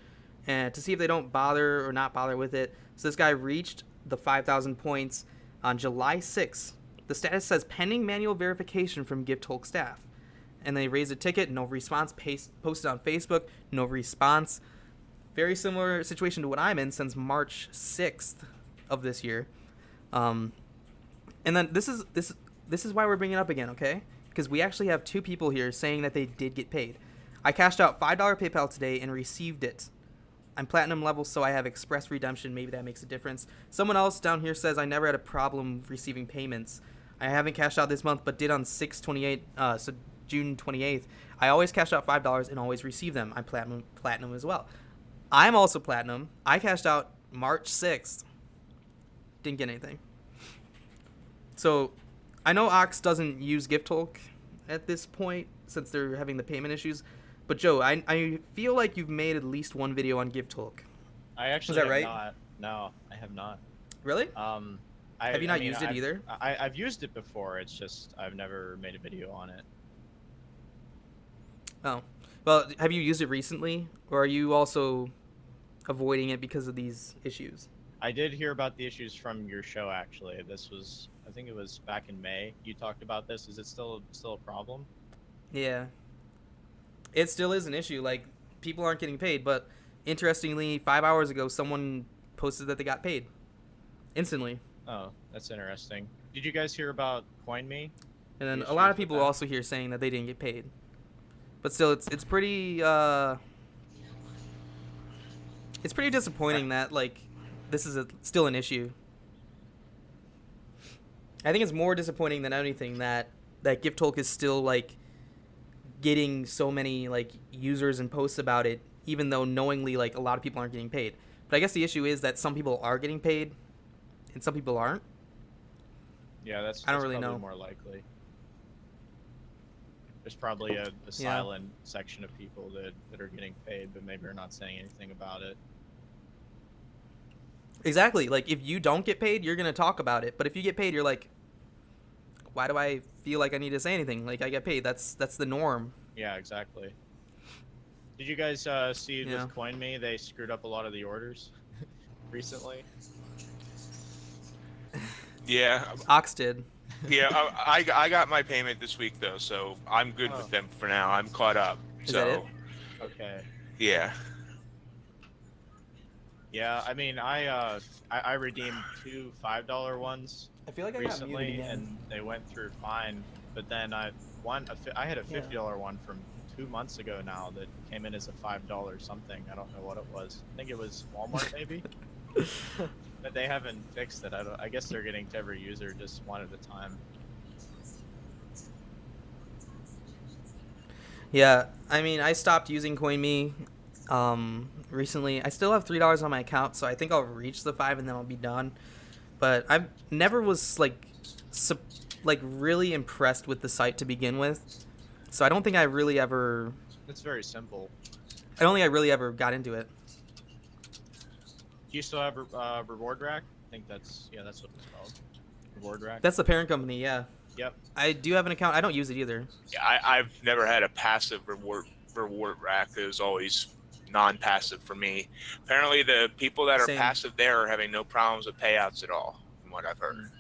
and to see if they don't bother or not bother with it. So this guy reached the 5,000 points on July 6th. The status says pending manual verification from Gift Hulk staff. And they raised a ticket, no response, posted on Facebook, no response. Very similar situation to what I'm in since March 6th of this year. And then this is why we're bringing it up again, okay? Because we actually have two people here saying that they did get paid. I cashed out $5 PayPal today and received it. I'm platinum level, so I have express redemption. Maybe that makes a difference. Someone else down here says I never had a problem receiving payments. I haven't cashed out this month, but did on 6/28, so June 28th. I always cash out $5 and always receive them. I'm platinum as well. I'm also platinum. I cashed out March 6th. Didn't get anything. So I know Ox doesn't use Gift Hulk at this point since they're having the payment issues. But Joe, I feel like you've made at least one video on Gift Hulk. I actually have not. No, I have not. Really? Have you not used it either? I've used it before. It's just I've never made a video on it. Oh. Well, have you used it recently? Or are you also avoiding it because of these issues? I did hear about the issues from your show, actually. This was, I think it was back in May. You talked about this. Is it still a problem? Yeah. It still is an issue. Like, people aren't getting paid. But interestingly, 5 hours ago, someone posted that they got paid. Instantly. Oh, that's interesting. Did you guys hear about CoinMe? And then a lot of people also here saying that they didn't get paid. But still, it's pretty it's pretty disappointing that like this is still an issue. I think it's more disappointing than anything that Gift Hulk is still like getting so many like users and posts about it, even though knowingly like a lot of people aren't getting paid. But I guess the issue is that some people are getting paid and some people aren't. Yeah, that's I don't really probably know. more likely. There's probably a silent section of people that are getting paid, but maybe are not saying anything about it. Exactly. Like, if you don't get paid, you're going to talk about it. But if you get paid, you're like, why do I feel like I need to say anything? Like, I get paid. That's the norm. Yeah, exactly. Did you guys see with CoinMe, they screwed up a lot of the orders recently? Yeah. Ox did. Yeah, I got my payment this week, though, so I'm good with them for now. I'm caught up. Is that it? Okay. Yeah. Yeah, I mean, I redeemed two $5 ones I feel like recently, and they went through fine. But then I had a $50 one from 2 months ago now that came in as a $5 something. I don't know what it was. I think it was Walmart maybe. But they haven't fixed it. I guess they're getting to every user just one at a time. Yeah, I mean, I stopped using CoinMe recently. I still have $3 on my account, so I think I'll reach the 5 and then I'll be done. But I never was like really impressed with the site to begin with, so I don't think I really ever. It's very simple. I don't think I really ever got into it. Do you still have Reward Rack? I think that's what it's called. Reward Rack. That's the parent company, yeah. Yep. I do have an account. I don't use it either. Yeah, I've never had a passive reward rack. It was always non-passive for me. Apparently, the people that are Same. passive there are having no problems with payouts at all, from what I've heard.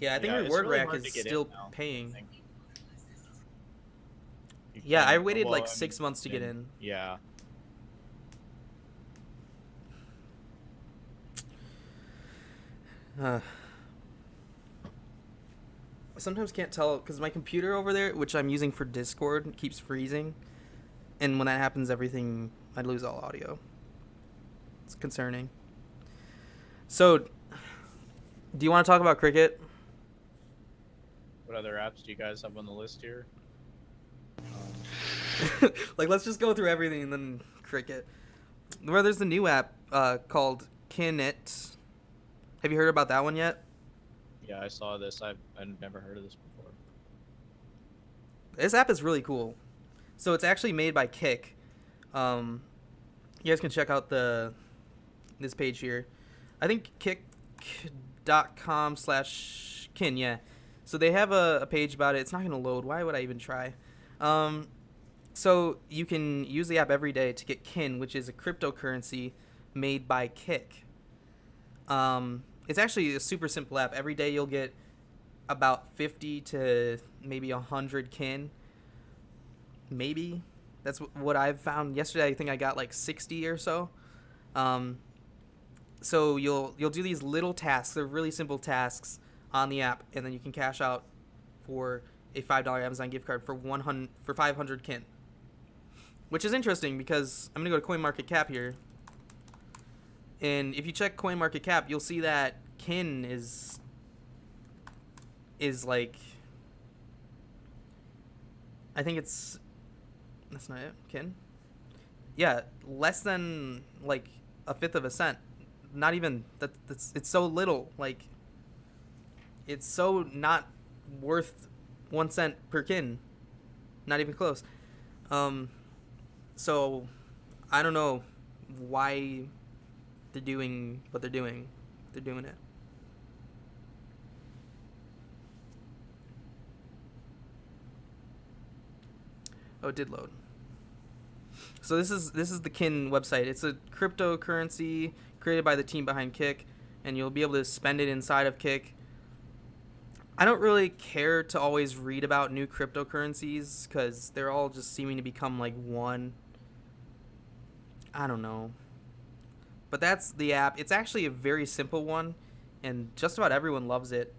Yeah, I think Yeah, it's Reward really Rack hard to is get in still now, paying. I think. You Yeah, can- I waited well, like I 6 mean, months to get in. Yeah. I sometimes can't tell because my computer over there, which I'm using for Discord, keeps freezing. And when that happens, I lose all audio. It's concerning. So, do you want to talk about cricket? What other apps do you guys have on the list here? Like, let's just go through everything and then cricket. Well, there's the new app called Kinit. Have you heard about that one yet? Yeah, I saw this. I've never heard of this before. This app is really cool. So it's actually made by Kick. You guys can check out this page here. I think kick.com/kin, yeah. So they have a page about it. It's not going to load. Why would I even try? So you can use the app every day to get kin, which is a cryptocurrency made by Kick. It's actually a super simple app. Every day you'll get about 50 to maybe 100 kin. Maybe. That's what I've found. Yesterday I think I got like 60 or so. So you'll do these little tasks. They're really simple tasks on the app, and then you can cash out for a $5 Amazon gift card for 500 kin. Which is interesting because I'm going to go to CoinMarketCap here. And if you check CoinMarketCap, you'll see that kin is like, I think it's, that's not it, kin? Yeah, less than like a fifth of a cent. Not even, it's so little, like, it's so not worth 1 cent per kin. Not even close. So I don't know why they're doing what they're doing. They're doing it. Oh, it did load. So this is the kin website. It's a cryptocurrency created by the team behind Kick, and you'll be able to spend it inside of Kick. I don't really care to always read about new cryptocurrencies because they're all just seeming to become like one. I don't know. But that's the app. It's actually a very simple one, and just about everyone loves it.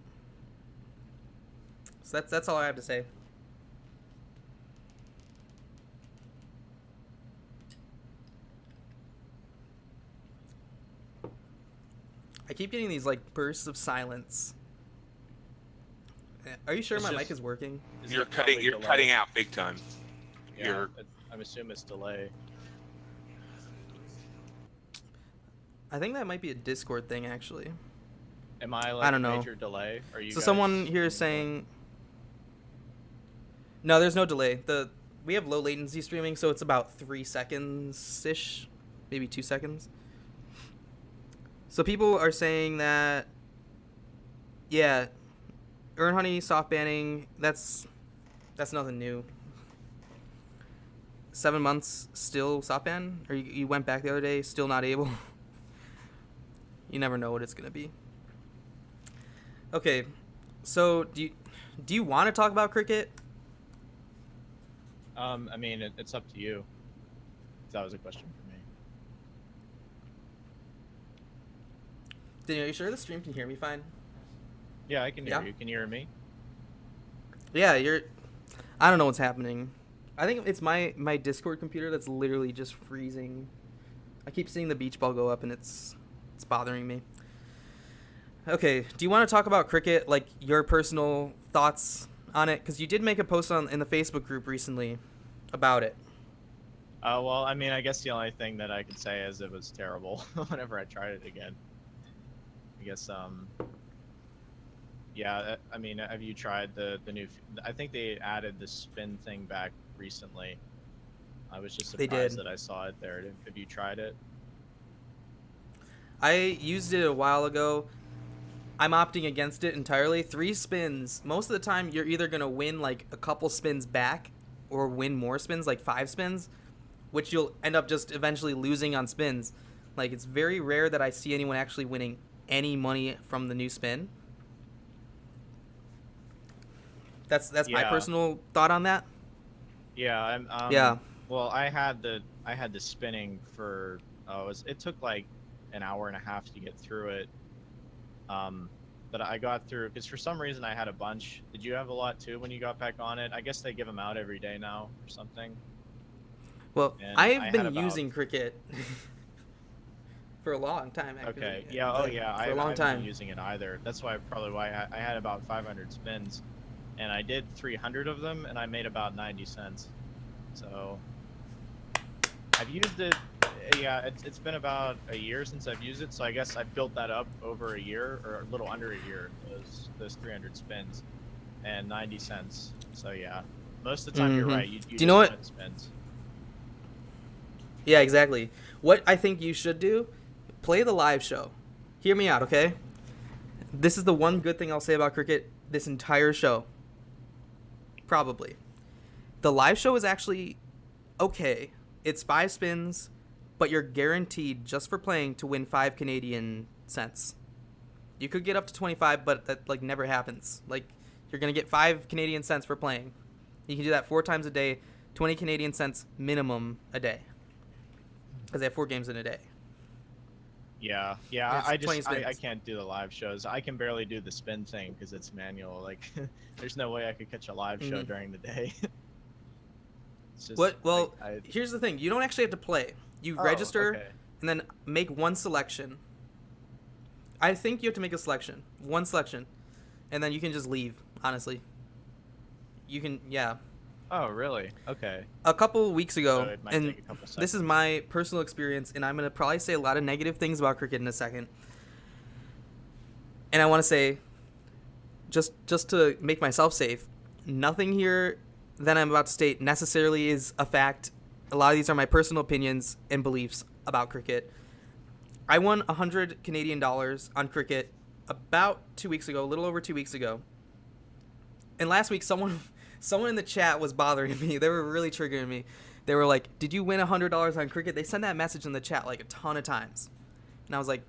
So that's all I have to say. I keep getting these like bursts of silence. Are you sure my mic is working? You're cutting out big time. Yeah, I'm assuming it's delay. I think that might be a Discord thing, actually. Am I like I don't a know. major delay? Are you So guys someone here is saying, no, there's no delay. We have low latency streaming, so it's about 3 seconds ish, maybe 2 seconds. So people are saying that, yeah, Earn Honey soft banning. That's nothing new. 7 months still soft ban, or you went back the other day, still not able. You never know what it's gonna be. Okay, so do you want to talk about cricket? I mean, it's up to you. That was a question for me. Daniel, are you sure the stream can hear me fine? Yeah, I can hear Yeah? you. Can you hear me? Yeah, I don't know what's happening. I think it's my Discord computer that's literally just freezing. I keep seeing the beach ball go up, and it's bothering me. Okay, do you want to talk about cricket, like your personal thoughts on it? Because you did make a post in the Facebook group recently about it. Well, I mean, I guess the only thing that I could say is it was terrible whenever I tried it again. I guess, yeah, I mean, have you tried the new, I think they added the spin thing back recently. I was just surprised that I saw it there. Have you tried it? I used it a while ago. I'm opting against it entirely. 3 spins. Most of the time, you're either going to win like a couple spins back or win more spins, like 5 spins, which you'll end up just eventually losing on spins. Like, it's very rare that I see anyone actually winning any money from the new spin. That's my personal thought on that. Yeah, yeah. Well, I had the spinning for it took like an hour and a half to get through it. But I got through because for some reason I had a bunch. Did you have a lot too when you got back on it? I guess they give them out every day now or something. Well, I've been using cricket for a long time. Actually. Okay. Yeah. Oh yeah. For a long time. I haven't been using it either. That's why I had about 500 spins, and I did 300 of them, and I made about 90 cents. So I've used it. Yeah, it's been about a year since I've used it, so I guess I built that up over a year, or a little under a year, those 300 spins, and 90 cents. So yeah, most of the time you're right. You do you know what? Spins. Yeah, exactly. What I think you should do, play the live show. Hear me out, okay? This is the one good thing I'll say about cricket this entire show. Probably. The live show is actually okay, it's 5 spins, but you're guaranteed just for playing to win 5 Canadian cents. You could get up to 25, but that like never happens. Like you're gonna get 5 Canadian cents for playing. You can do that 4 times a day, 20 Canadian cents minimum a day, because they have 4 games in a day. Yeah, It's I 20 just I spins. can't do the live shows. I can barely do the spin thing because it's manual. Like, there's no way I could catch a live show Mhm. during the day. It's just, What? Well, I here's the thing. You don't actually have to play. You register okay. and then make one selection. I think you have to make a selection, one selection, and then you can just leave. Honestly, you can. Yeah. Oh, really? Okay. A couple weeks So ago, it might and take a couple this is seconds. my personal experience, and I'm gonna probably say a lot of negative things about cricket in a second. And I want to say, just to make myself safe, nothing here that I'm about to state necessarily is a fact. A lot of these are my personal opinions and beliefs about cricket. I won 100 Canadian dollars on cricket about 2 weeks ago, a little over 2 weeks ago. And last week, someone in the chat was bothering me. They were really triggering me. They were like, "Did you win $100 on cricket?" They sent that message in the chat like a ton of times, and I was like,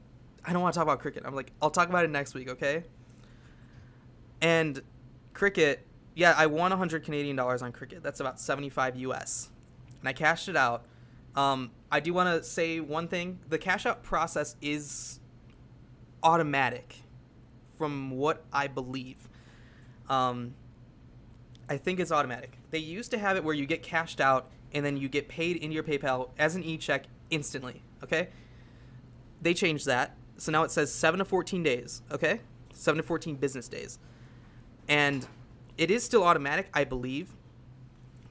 "I don't want to talk about cricket." I'm like, "I'll talk about it next week, okay?" And cricket, yeah, I won 100 Canadian dollars on cricket. That's about 75 US, and I cashed it out. I do want to say one thing: the cash out process is automatic, from what I believe. I think it's automatic. They used to have it where you get cashed out and then you get paid into your PayPal as an e-check instantly, okay? They changed that. So now it says 7 to 14 days, okay? 7 to 14 business days. And it is still automatic, I believe,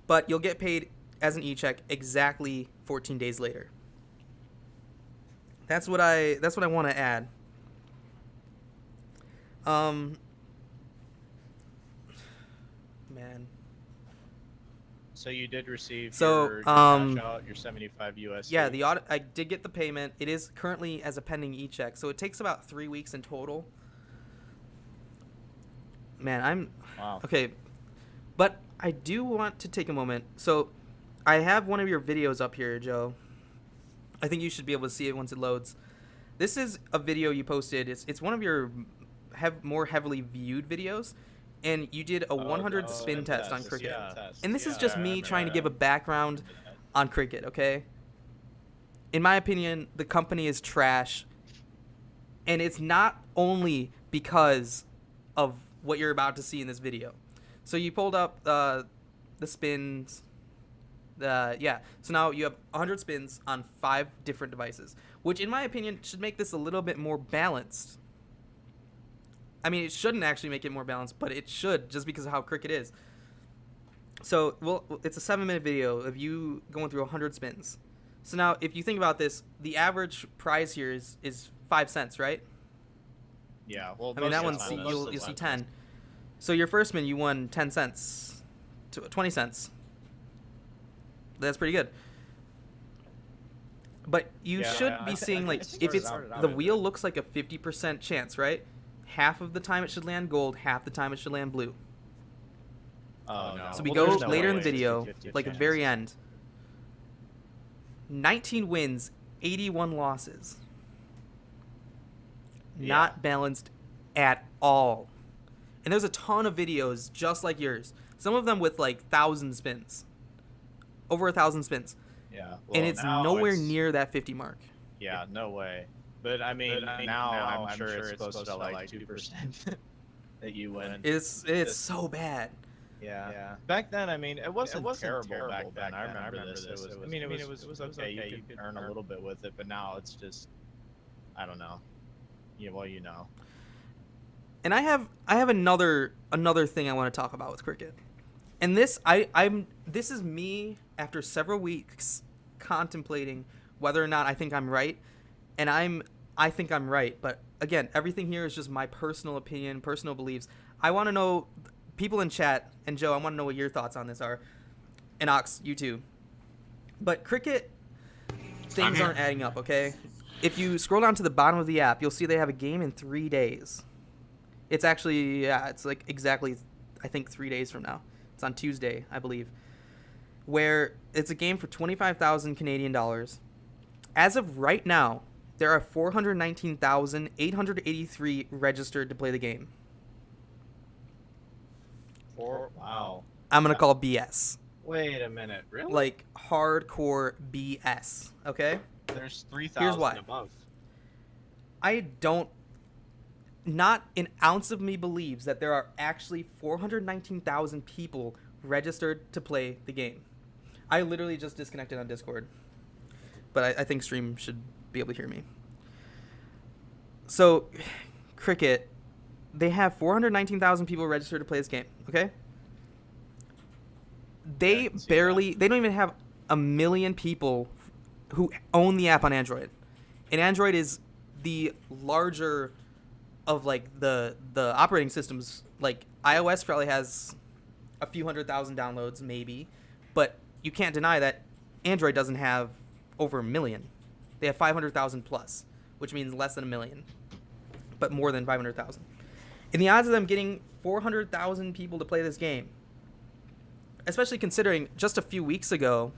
but you'll get paid as an e-check exactly 14 days later. That's what I want to add. Man. So you did receive So, your cash out, your 75 USD. Yeah, I did get the payment. It is currently as a pending e-check, so it takes about 3 weeks in total. Man, Wow. okay, but I do want to take a moment. So, I have one of your videos up here, Joe. I think you should be able to see it once it loads. This is a video you posted. It's one of your more heavily viewed videos, and you did a 100 spin test on cricket. And this is just me trying to give a background on cricket, okay? In my opinion, the company is trash, and it's not only because of what you're about to see in this video. So you pulled up the spins. Yeah, so now you have 100 spins on 5 different devices, which in my opinion should make this a little bit more balanced. I mean, it shouldn't actually make it more balanced, but it should, just because of how cricket is. So, well, it's a 7-minute video of you going through 100 spins. So now, if you think about this, the average prize here is 5 cents, right? Yeah. Well, I mean, that most of one's the time, you'll most see of the time. 10. So your first spin, you won 10 cents, 20 cents. That's pretty good. But you Yeah, should I be thi- seeing, I like, think if it it's started out the with wheel it. looks like a 50% chance, right? Half of the time it should land gold, half the time it should land blue. Oh, no. So we Well, go there's no later in way the it's video, 50-50 like at the chance. very end. 19 wins, 81 losses. Not balanced at all. And there's a ton of videos just like yours. Some of them with like 1,000 spins. Over 1,000 spins. Yeah. And well, it's now nowhere it's- near that 50 mark. Yeah, no way. But I mean, now I'm sure it's close to like 2% that you win. It's so bad. Yeah. Back then, I mean, it wasn't terrible back then. I remember this. It was. I mean, it was okay. You could earn a little bit with it, but now it's just, I don't know. Yeah, well, you know. And I have another thing I want to talk about with cricket. And this this is me after several weeks contemplating whether or not I think I'm right. And I think I'm right, but again, everything here is just my personal opinion, personal beliefs. I want to know, people in chat, and Joe, I want to know what your thoughts on this are. And Ox, you too. But cricket, things aren't adding up, okay? If you scroll down to the bottom of the app, you'll see they have a game in 3 days. It's actually, it's like exactly, I think 3 days from now. It's on Tuesday, I believe. where it's a game for 25,000 Canadian dollars. As of right now, there are 419,883 registered to play the game. Wow. I'm going to call BS. Wait a minute. Really? Like hardcore BS, okay? There's Here's 3,000 why. above. Not an ounce of me believes that there are actually 419,000 people registered to play the game. I literally just disconnected on Discord, but I think stream should be able to hear me. So, Cricket, they have 419,000 people registered to play this game, okay? They don't even have 1 million people who own the app on Android. And Android is the larger of like the operating systems. Like iOS probably has a few 100,000 downloads maybe, but you can't deny that Android doesn't have over 1 million. They have 500,000 plus, which means less than 1 million, but more than 500,000. And the odds of them getting 400,000 people to play this game, especially considering just a few weeks ago,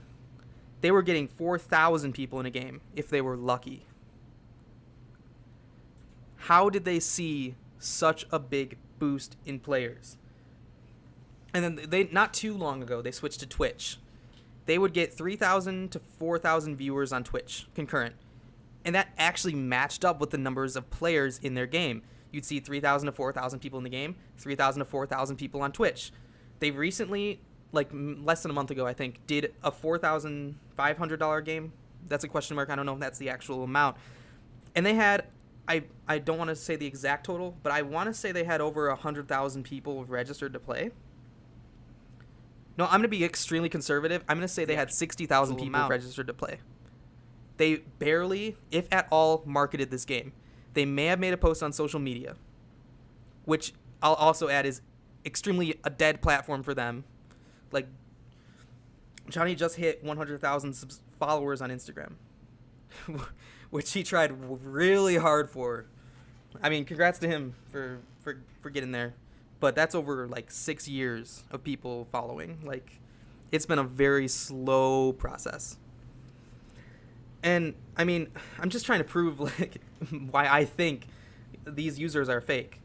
they were getting 4,000 people in a game if they were lucky. How did they see such a big boost in players? And then they, not too long ago, they switched to Twitch. They would get 3,000 to 4,000 viewers on Twitch concurrent. And that actually matched up with the numbers of players in their game. You'd see 3,000 to 4,000 people in the game, 3,000 to 4,000 people on Twitch. They recently, like less than a month ago, I think, did a $4,500 game. That's a question mark. I don't know if that's the actual amount. And they had, I don't want to say the exact total, but I want to say they had over 100,000 people registered to play. No, I'm going to be extremely conservative. I'm going to say they had 60,000 people registered to play. They barely, if at all, marketed this game. They may have made a post on social media, which I'll also add is extremely a dead platform for them. Like, Johnny just hit 100,000 followers on Instagram, which he tried really hard for. I mean, congrats to him for getting there. But that's over like 6 years of people following. Like, it's been a very slow process. And I mean, I'm just trying to prove like why I think these users are fake.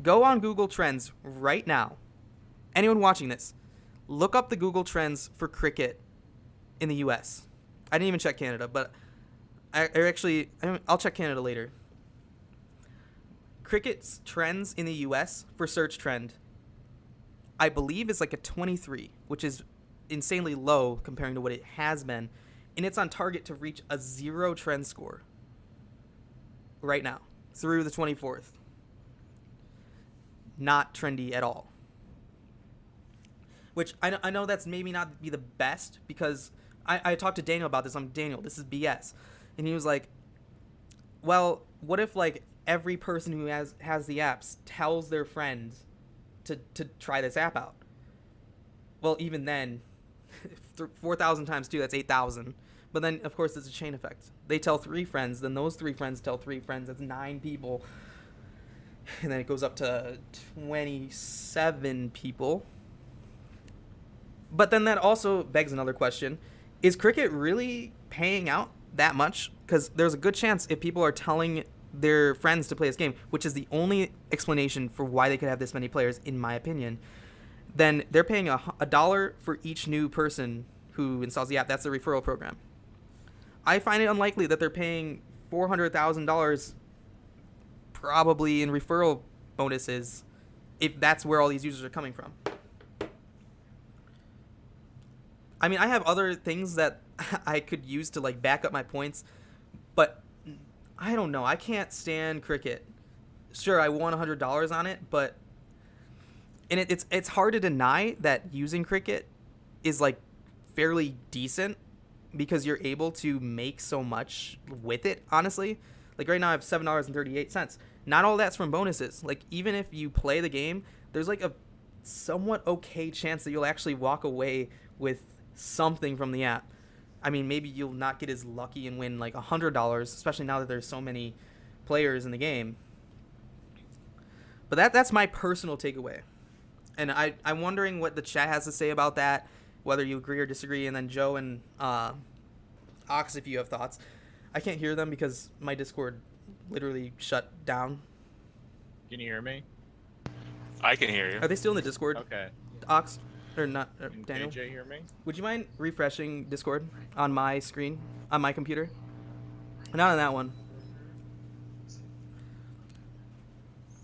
Go on Google Trends right now. Anyone watching this, look up the Google Trends for cricket in the US. I didn't even check Canada, but I'll check Canada later. Cricket's trends in the US for search trend, I believe, is like a 23, which is insanely low comparing to what it has been. And it's on target to reach a 0 trend score right now through the 24th. Not trendy at all. Which I know that's maybe not be the best, because I talked to Daniel about this. I'm Daniel, this is BS. And he was like, well, what if like every person who has the apps tells their friends to try this app out? Well, even then, 4,000 times 2, that's 8,000. But then, of course, it's a chain effect. They tell 3 friends, then those 3 friends tell 3 friends. That's 9 people. And then it goes up to 27 people. But then that also begs another question. Is cricket really paying out that much? Because there's a good chance if people are telling their friends to play this game, which is the only explanation for why they could have this many players, in my opinion, then they're paying $1 for each new person who installs the app. That's the referral program. I find it unlikely that they're paying $400,000 probably in referral bonuses if that's where all these users are coming from. I mean, I have other things that I could use to like back up my points, but I don't know. I can't stand cricket. Sure, I won $100 on it, but it's hard to deny that using cricket is like fairly decent because you're able to make so much with it, honestly. Like right now I have $7.38. Not all that's from bonuses. Like even if you play the game, there's like a somewhat okay chance that you'll actually walk away with something from the app. I mean, maybe you'll not get as lucky and win like $100, especially now that there's so many players in the game. But that's my personal takeaway. And I'm wondering what the chat has to say about that. whether you agree or disagree, and then Joe and Ox, if you have thoughts. I can't hear them because my Discord literally shut down. Can you hear me? I can hear you. Are they still in the Discord? Okay. Ox? Or not, Can Daniel? KJ hear me? Would you mind refreshing Discord on my screen, on my computer? Not on that one.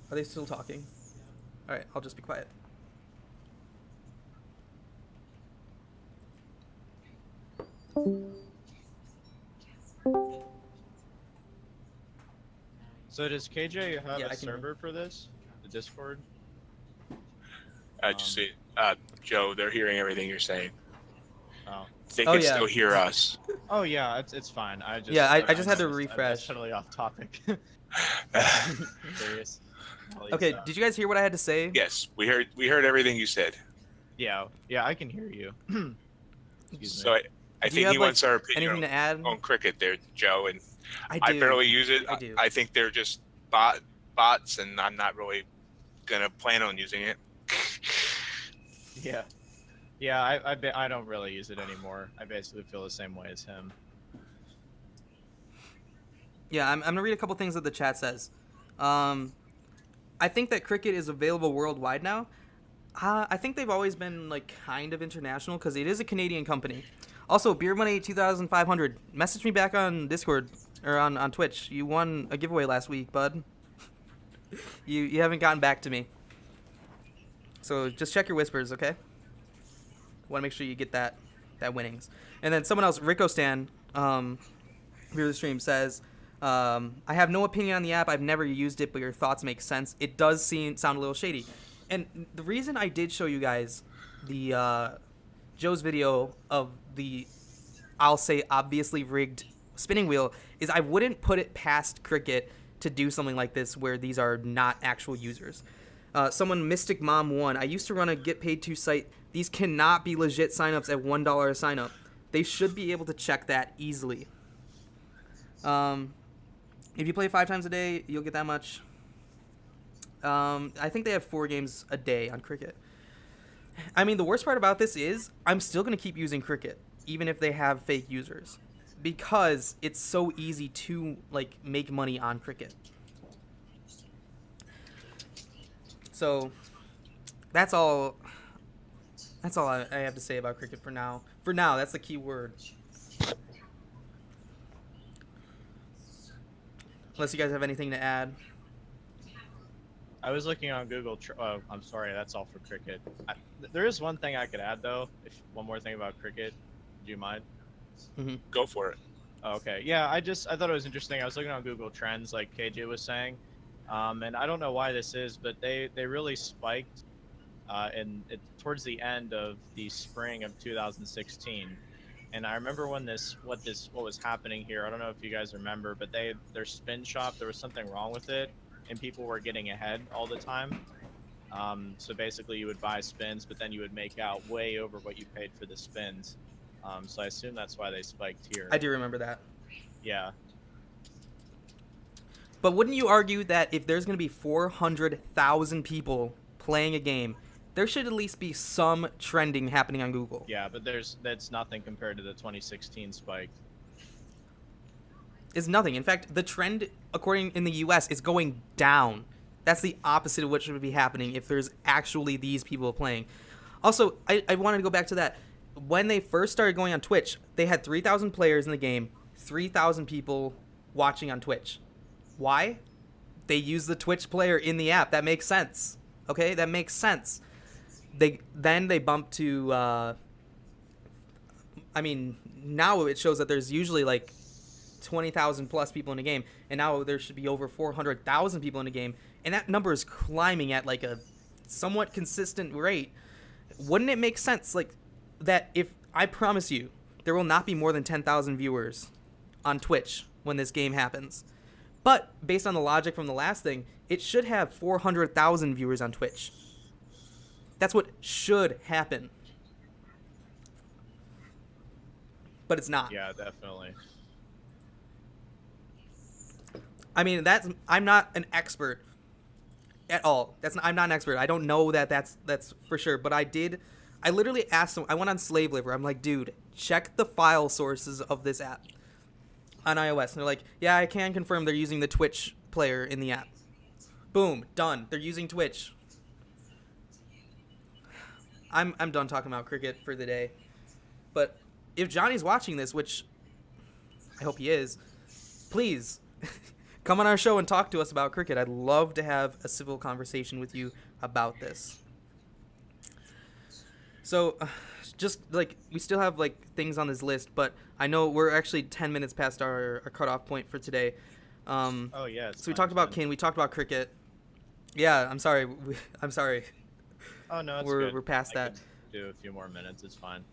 Are they still talking? Alright, I'll just be quiet. So does KJ have Yeah, I a can server for this? The Discord? Just see, Joe, they're hearing everything you're saying. Oh. They Oh, can yeah. still hear us. Oh yeah, it's fine. I just Yeah, I just had to noticed. refresh. That's totally off topic. Serious. Okay, did you guys hear what I had to say? Yes, we heard everything you said. Yeah, I can hear you. Excuse So me. I Do you think have, he like, wants our opinion Anything to add? on cricket there, Joe, and I I do. barely use it. I do. I think they're just bots, and I'm not really gonna plan on using it. Yeah, I don't really use it anymore. I basically feel the same way as him. Yeah, I'm gonna read a couple things that the chat says. I think that cricket is available worldwide now. I think they've always been like kind of international because it is a Canadian company. Also, Beermoney 2500. Message me back on Discord or on Twitch. You won a giveaway last week, bud. you haven't gotten back to me. So just check your whispers, okay? Want to make sure you get that winnings. And then someone else, Rico Stan, viewer of the stream says, I have no opinion on the app. I've never used it, but your thoughts make sense. It does sound a little shady. And the reason I did show you guys the Joe's video of the, I'll say, obviously rigged spinning wheel is I wouldn't put it past Cricket to do something like this where these are not actual users. Someone, Mystic Mom 1, I used to run a Get Paid To site. These cannot be legit signups at $1 a signup. They should be able to check that easily. If you play 5 times a day, you'll get that much. I think they have 4 games a day on Cricket. I mean, the worst part about this is I'm still going to keep using Cricket, even if they have fake users, because it's so easy to like make money on Cricket. So that's all I have to say about Cricket for now. For now, that's the key word. Unless you guys have anything to add. I was looking on Google. I'm sorry, that's all for Cricket. There is one thing I could add though. One more thing about Cricket. Do you mind? Mm-hmm. Go for it. Oh, okay. Yeah, I thought it was interesting. I was looking on Google Trends, like KJ was saying, and I don't know why this is, but they really spiked, towards the end of the spring of 2016. And I remember when what was happening here. I don't know if you guys remember, but their spin shop, there was something wrong with it, and people were getting ahead all the time. So basically, you would buy spins, but then you would make out way over what you paid for the spins. So I assume that's why they spiked here. I do remember that. Yeah. But wouldn't you argue that if there's going to be 400,000 people playing a game, there should at least be some trending happening on Google? Yeah, but that's nothing compared to the 2016 spike. It's nothing. In fact, the trend, according in the US, is going down. That's the opposite of what should be happening if there's actually these people playing. Also, I wanted to go back to that. When they first started going on Twitch, they had 3,000 players in the game, 3,000 people watching on Twitch. Why? They use the Twitch player in the app. That makes sense. Okay, that makes sense. Then they bump to, I mean, now it shows that there's usually like 20,000 plus people in a game, and now there should be over 400,000 people in a game, and that number is climbing at like a somewhat consistent rate. Wouldn't it make sense, like, that if, I promise you, there will not be more than 10,000 viewers on Twitch when this game happens. But based on the logic from the last thing, it should have 400,000 viewers on Twitch. That's what should happen. But it's not. Yeah, definitely. I mean, I'm not an expert at all. I'm not an expert. I don't know that's for sure. But I did I literally asked them. I went on Slave Liver. I'm like, dude, check the file sources of this app on iOS. And they're like, yeah, I can confirm they're using the Twitch player in the app. Boom, done. They're using Twitch. I'm done talking about cricket for the day. But if Johnny's watching this, which I hope he is, please come on our show and talk to us about cricket. I'd love to have a civil conversation with you about this. So, just like we still have like things on this list, but I know we're actually 10 minutes past our cutoff point for today. Oh yeah. So we talked about Kin. We talked about cricket. Yeah, I'm sorry. I'm sorry. Oh no, it's we're good. past I that. can do a few more minutes. It's fine.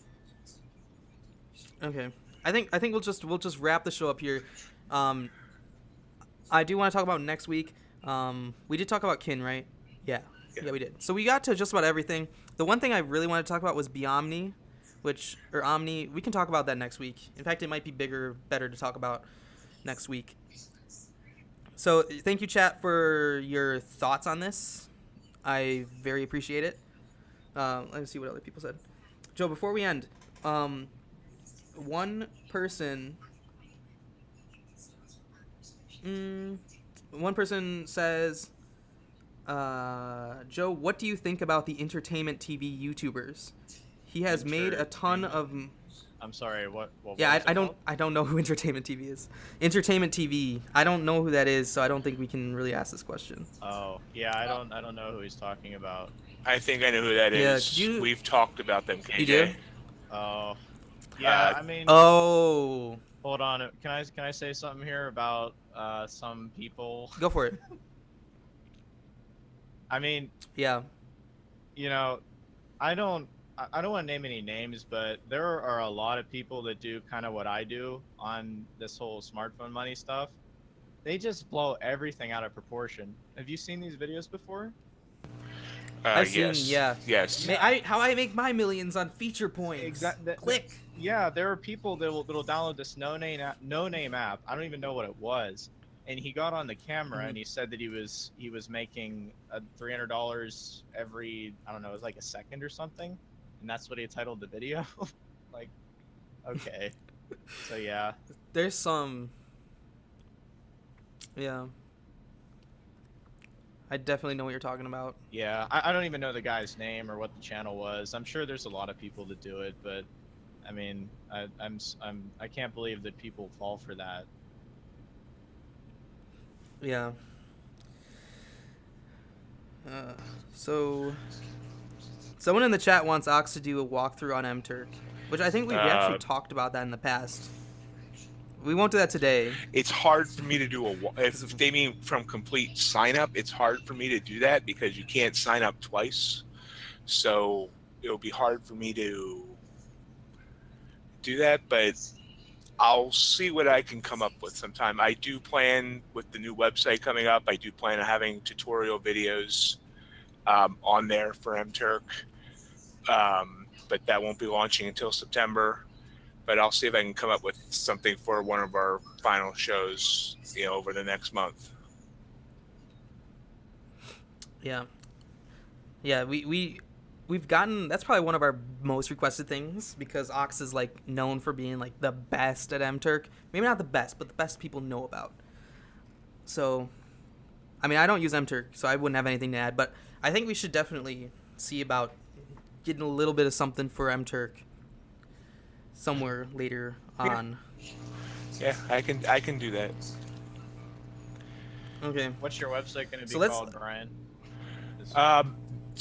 Okay. I think we'll just wrap the show up here. I do want to talk about next week. We did talk about Kin, right? Yeah, we did. So we got to just about everything. The one thing I really wanted to talk about was Beermoney, or Omni. We can talk about that next week. In fact, it might be better to talk about next week. So thank you, chat, for your thoughts on this. I very appreciate it. Let me see what other people said. Joe, before we end, one person says, Joe, what do you think about the entertainment TV YouTubers? He has made a ton of... I'm sorry, what yeah, I don't know who Entertainment TV is. Entertainment TV. I don't know who that is, so I don't think we can really ask this question. Oh, yeah, I don't know who he's talking about. I think I know who that is. We've talked about them, KJ. You do? Oh. Yeah, I mean... Oh. Hold on. Can I say something here about some people? Go for it. I mean... Yeah. You know, I don't want to name any names, but there are a lot of people that do kind of what I do on this whole smartphone money stuff. They just blow everything out of proportion. Have you seen these videos before? I've yes. seen, yeah. Yes. How I make my millions on feature points. Exactly. Click. Yeah, there are people that'll download this no name app. I don't even know what it was, and he got on the camera and he said that he was making $300 every, I don't know, it was like a second or something, and that's what he titled the video. Like, okay. So yeah. There's some. Yeah. I definitely know what you're talking about. Yeah, I don't even know the guy's name or what the channel was. I'm sure there's a lot of people that do it, but I mean, I can't believe that people fall for that. Yeah. So someone in the chat wants Ox to do a walkthrough on MTurk, which I think we've actually talked about that in the past. We won't do that today. It's hard for me to do if they mean from complete sign up, it's hard for me to do that because you can't sign up twice. So it'll be hard for me to do that, but I'll see what I can come up with sometime. I do plan with the new website coming up. I do plan on having tutorial videos on there for MTurk, but that won't be launching until September. But I'll see if I can come up with something for one of our final shows, over the next month. Yeah. Yeah, we've gotten, that's probably one of our most requested things, because Ox is like known for being like the best at MTurk. Maybe not the best, but the best people know about. So, I mean, I don't use MTurk, so I wouldn't have anything to add, but I think we should definitely see about getting a little bit of something for MTurk somewhere later on. Yeah, I can do that. Okay. What's your website going to be called, Brian? It's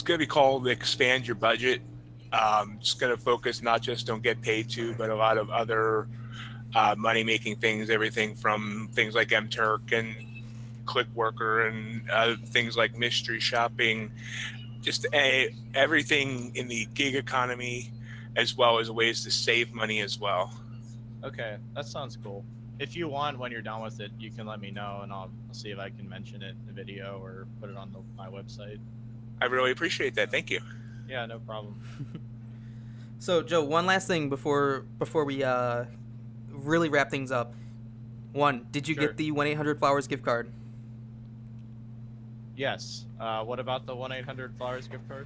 going to be called Expand Your Budget. It's going to focus not just on Get Paid To, but a lot of other money-making things, everything from things like MTurk and ClickWorker and things like mystery shopping, just everything in the gig economy, as well as ways to save money as well. Okay, that sounds cool. If you want, when you're done with it, you can let me know, and I'll see if I can mention it in the video or put it on my website. I really appreciate that. Thank you. Yeah, no problem. So, Joe, one last thing before we really wrap things up. One, did you get the 1-800-Flowers gift card? Yes. What about the 1-800-Flowers gift card?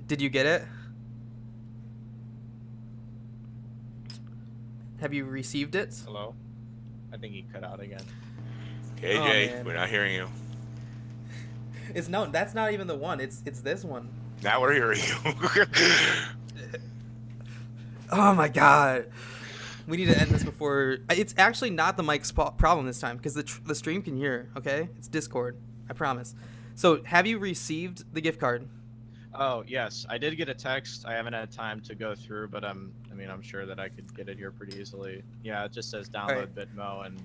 Did you get it? Have you received it? Hello? I think he cut out again. KJ, Oh, man. we're not hearing you. That's not even the one. It's this one. Now we're hearing you. Oh my god. We need to end this before. It's actually not the mic's problem this time because the stream can hear. Okay, it's Discord. I promise. So, have you received the gift card? Oh, yes. I did get a text. I haven't had time to go through, but I'm sure that I could get it here pretty easily. Yeah, it just says download Bitmo and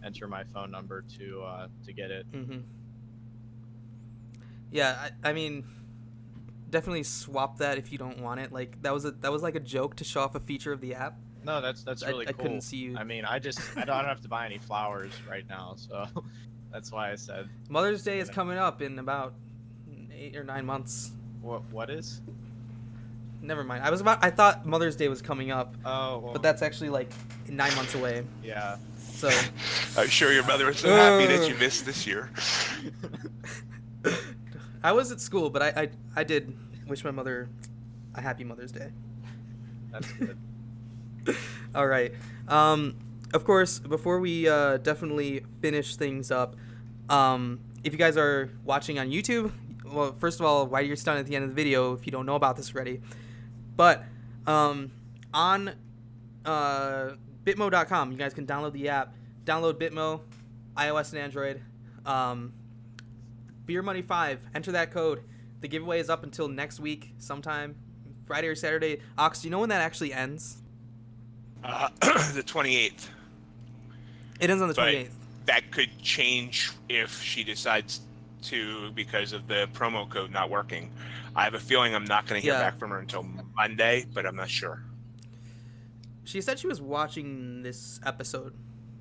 enter my phone number to get it. Mm-hmm. Yeah, I mean, definitely swap that if you don't want it. Like that was like a joke to show off a feature of the app. No, that's really I cool. couldn't see you. I mean, I don't have to buy any flowers right now, so that's why I said Mother's Day is coming up in about 8 or 9 months. What is? Never mind. I thought Mother's Day was coming up. Oh, well, But that's actually like 9 months away. yeah. So I'm sure your mother is so happy that you missed this year. I was at school, but I did wish my mother a happy Mother's Day. That's good. All right. Of course, before we definitely finish things up, if you guys are watching on YouTube, well, first of all, why you're stunned at the end of the video if you don't know about this already. But on bitmo.com, you guys can download the app. Download Bitmo, iOS and Android. Beermoney 5. Enter that code. The giveaway is up until next week, sometime Friday or Saturday. Ox, do you know when that actually ends? The 28th. It ends on the But 28th. that could change if she decides to because of the promo code not working. I have a feeling I'm not going to hear back from her until Monday, but I'm not sure. She said she was watching this episode.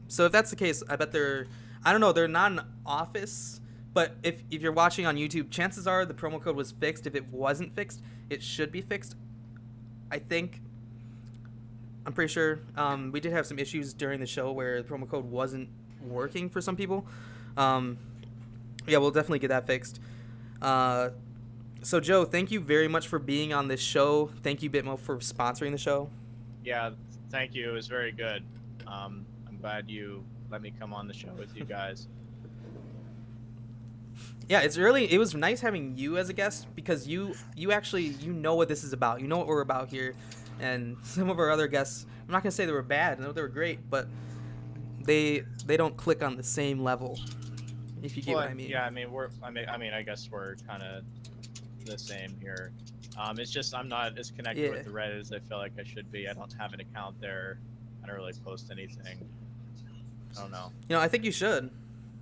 So if that's the case, I bet they're not in office, but if you're watching on YouTube, chances are the promo code was fixed. If it wasn't fixed, it should be fixed. I think. I'm pretty sure. We did have some issues during the show where the promo code wasn't working for some people. Yeah, we'll definitely get that fixed. So, Joe, thank you very much for being on this show. Thank you, Bitmo, for sponsoring the show. Yeah, thank you. It was very good. I'm glad you let me come on the show with you guys. Yeah, it was nice having you as a guest because you actually know what this is about. You know what we're about here. And some of our other guests, I'm not gonna say they were bad. I know they were great, but they don't click on the same level. If you get what I mean. Yeah, I guess we're kind of the same here. It's just I'm not as connected with the Reddit as I feel like I should be. I don't have an account there. I don't really post anything. I don't know. I think you should.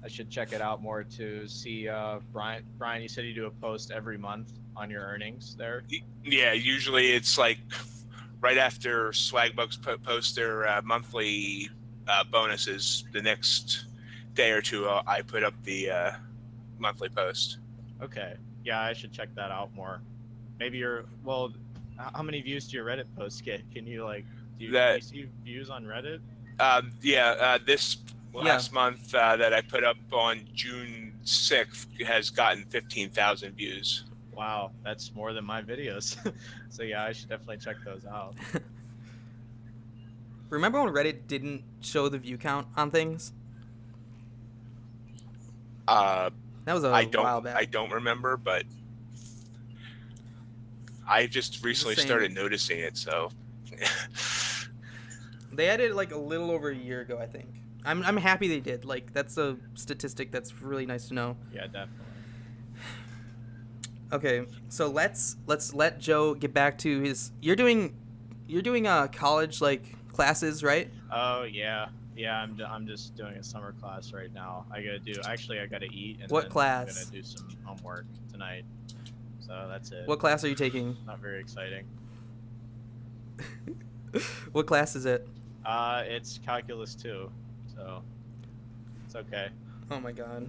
I should check it out more to see. Brian, you said you do a post every month on your earnings there. Yeah, usually it's like right after Swagbucks post their monthly bonuses, the next day or two, I put up the monthly post. Okay. Yeah, I should check that out more. Maybe how many views do your Reddit posts get? Can you do you see views on Reddit? This last month that I put up on June 6th has gotten 15,000 views. Wow, that's more than my videos. So yeah, I should definitely check those out. Remember when Reddit didn't show the view count on things? That was a while back. I don't remember, but I just recently started noticing it, so. They added it a little over a year ago, I think. I'm happy they did. That's a statistic that's really nice to know. Yeah, definitely. Okay, so let's let Joe get back to his. You're doing college classes, right? Oh yeah. I'm just doing a summer class right now. I gotta eat. And what class? I'm gonna do some homework tonight. So that's it. What class are you taking? Not very exciting. What class is it? It's calculus 2, so it's okay. Oh my god,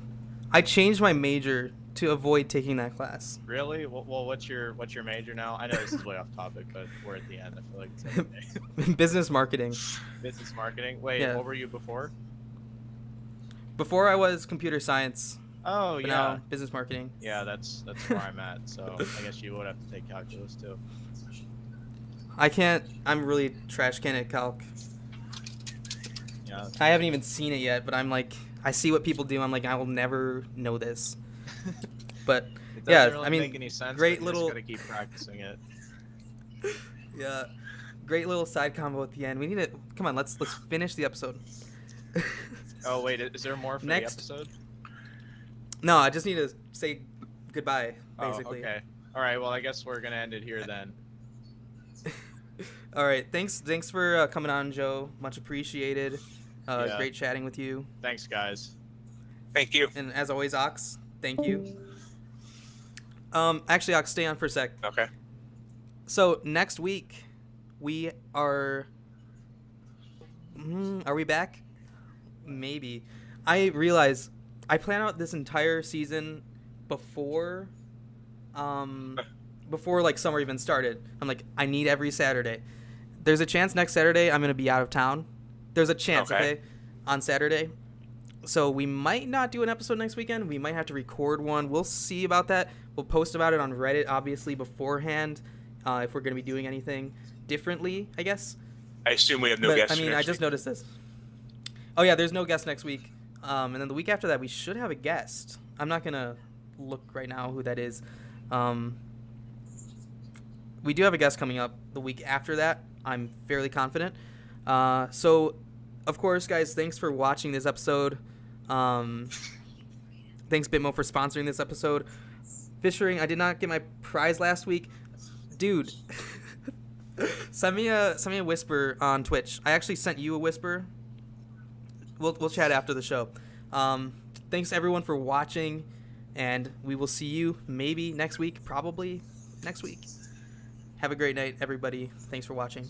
I changed my major to avoid taking that class. Really? Well, what's your major now? I know this is way off topic, but we're at the end. I feel like it's okay. Business marketing. Business marketing. Wait, Yeah. What were you before? Before I was computer science. Oh but yeah. Now business marketing. Yeah, that's where I'm at. So I guess you would have to take calculus too. I can't. I'm really trash can at calc. Yeah. I haven't even seen it yet, but I'm like, I see what people do. I'm like, I will never know this. But It yeah, doesn't really I mean, make any sense. great But little- You just gotta keep practicing it. yeah, great little side combo at the end. We need to come on. Let's finish the episode. Oh wait, is there more for Next- the episode? No, I just need to say goodbye, basically. Oh, okay. All right. Well, I guess we're gonna end it here then. All right, thanks for coming on, Joe. Much appreciated. Yeah. Great chatting with you. Thanks, guys. Thank you. And as always, Ox, thank you. Actually, Ox, stay on for a sec. Okay. So next week, we are. Are we back? Maybe. I realize I plan out this entire season before like summer even started. I'm like, I need every Saturday. There's a chance next Saturday I'm gonna be out of town. There's a chance, okay, on Saturday. So we might not do an episode next weekend. We might have to record one. We'll see about that. We'll post about it on Reddit, obviously, beforehand, if we're gonna be doing anything differently, I guess. I assume we have no guests. I mean, I just noticed this. Oh yeah, there's no guest next week. And then the week after that, we should have a guest. I'm not gonna look right now who that is. We do have a guest coming up the week after that. I'm fairly confident. So, of course, guys, thanks for watching this episode. Thanks, Bitmo, for sponsoring this episode. Fishing, I did not get my prize last week. Dude, send me a whisper on Twitch. I actually sent you a whisper. We'll chat after the show. Thanks, everyone, for watching, and we will see you maybe next week, probably next week. Have a great night, everybody. Thanks for watching.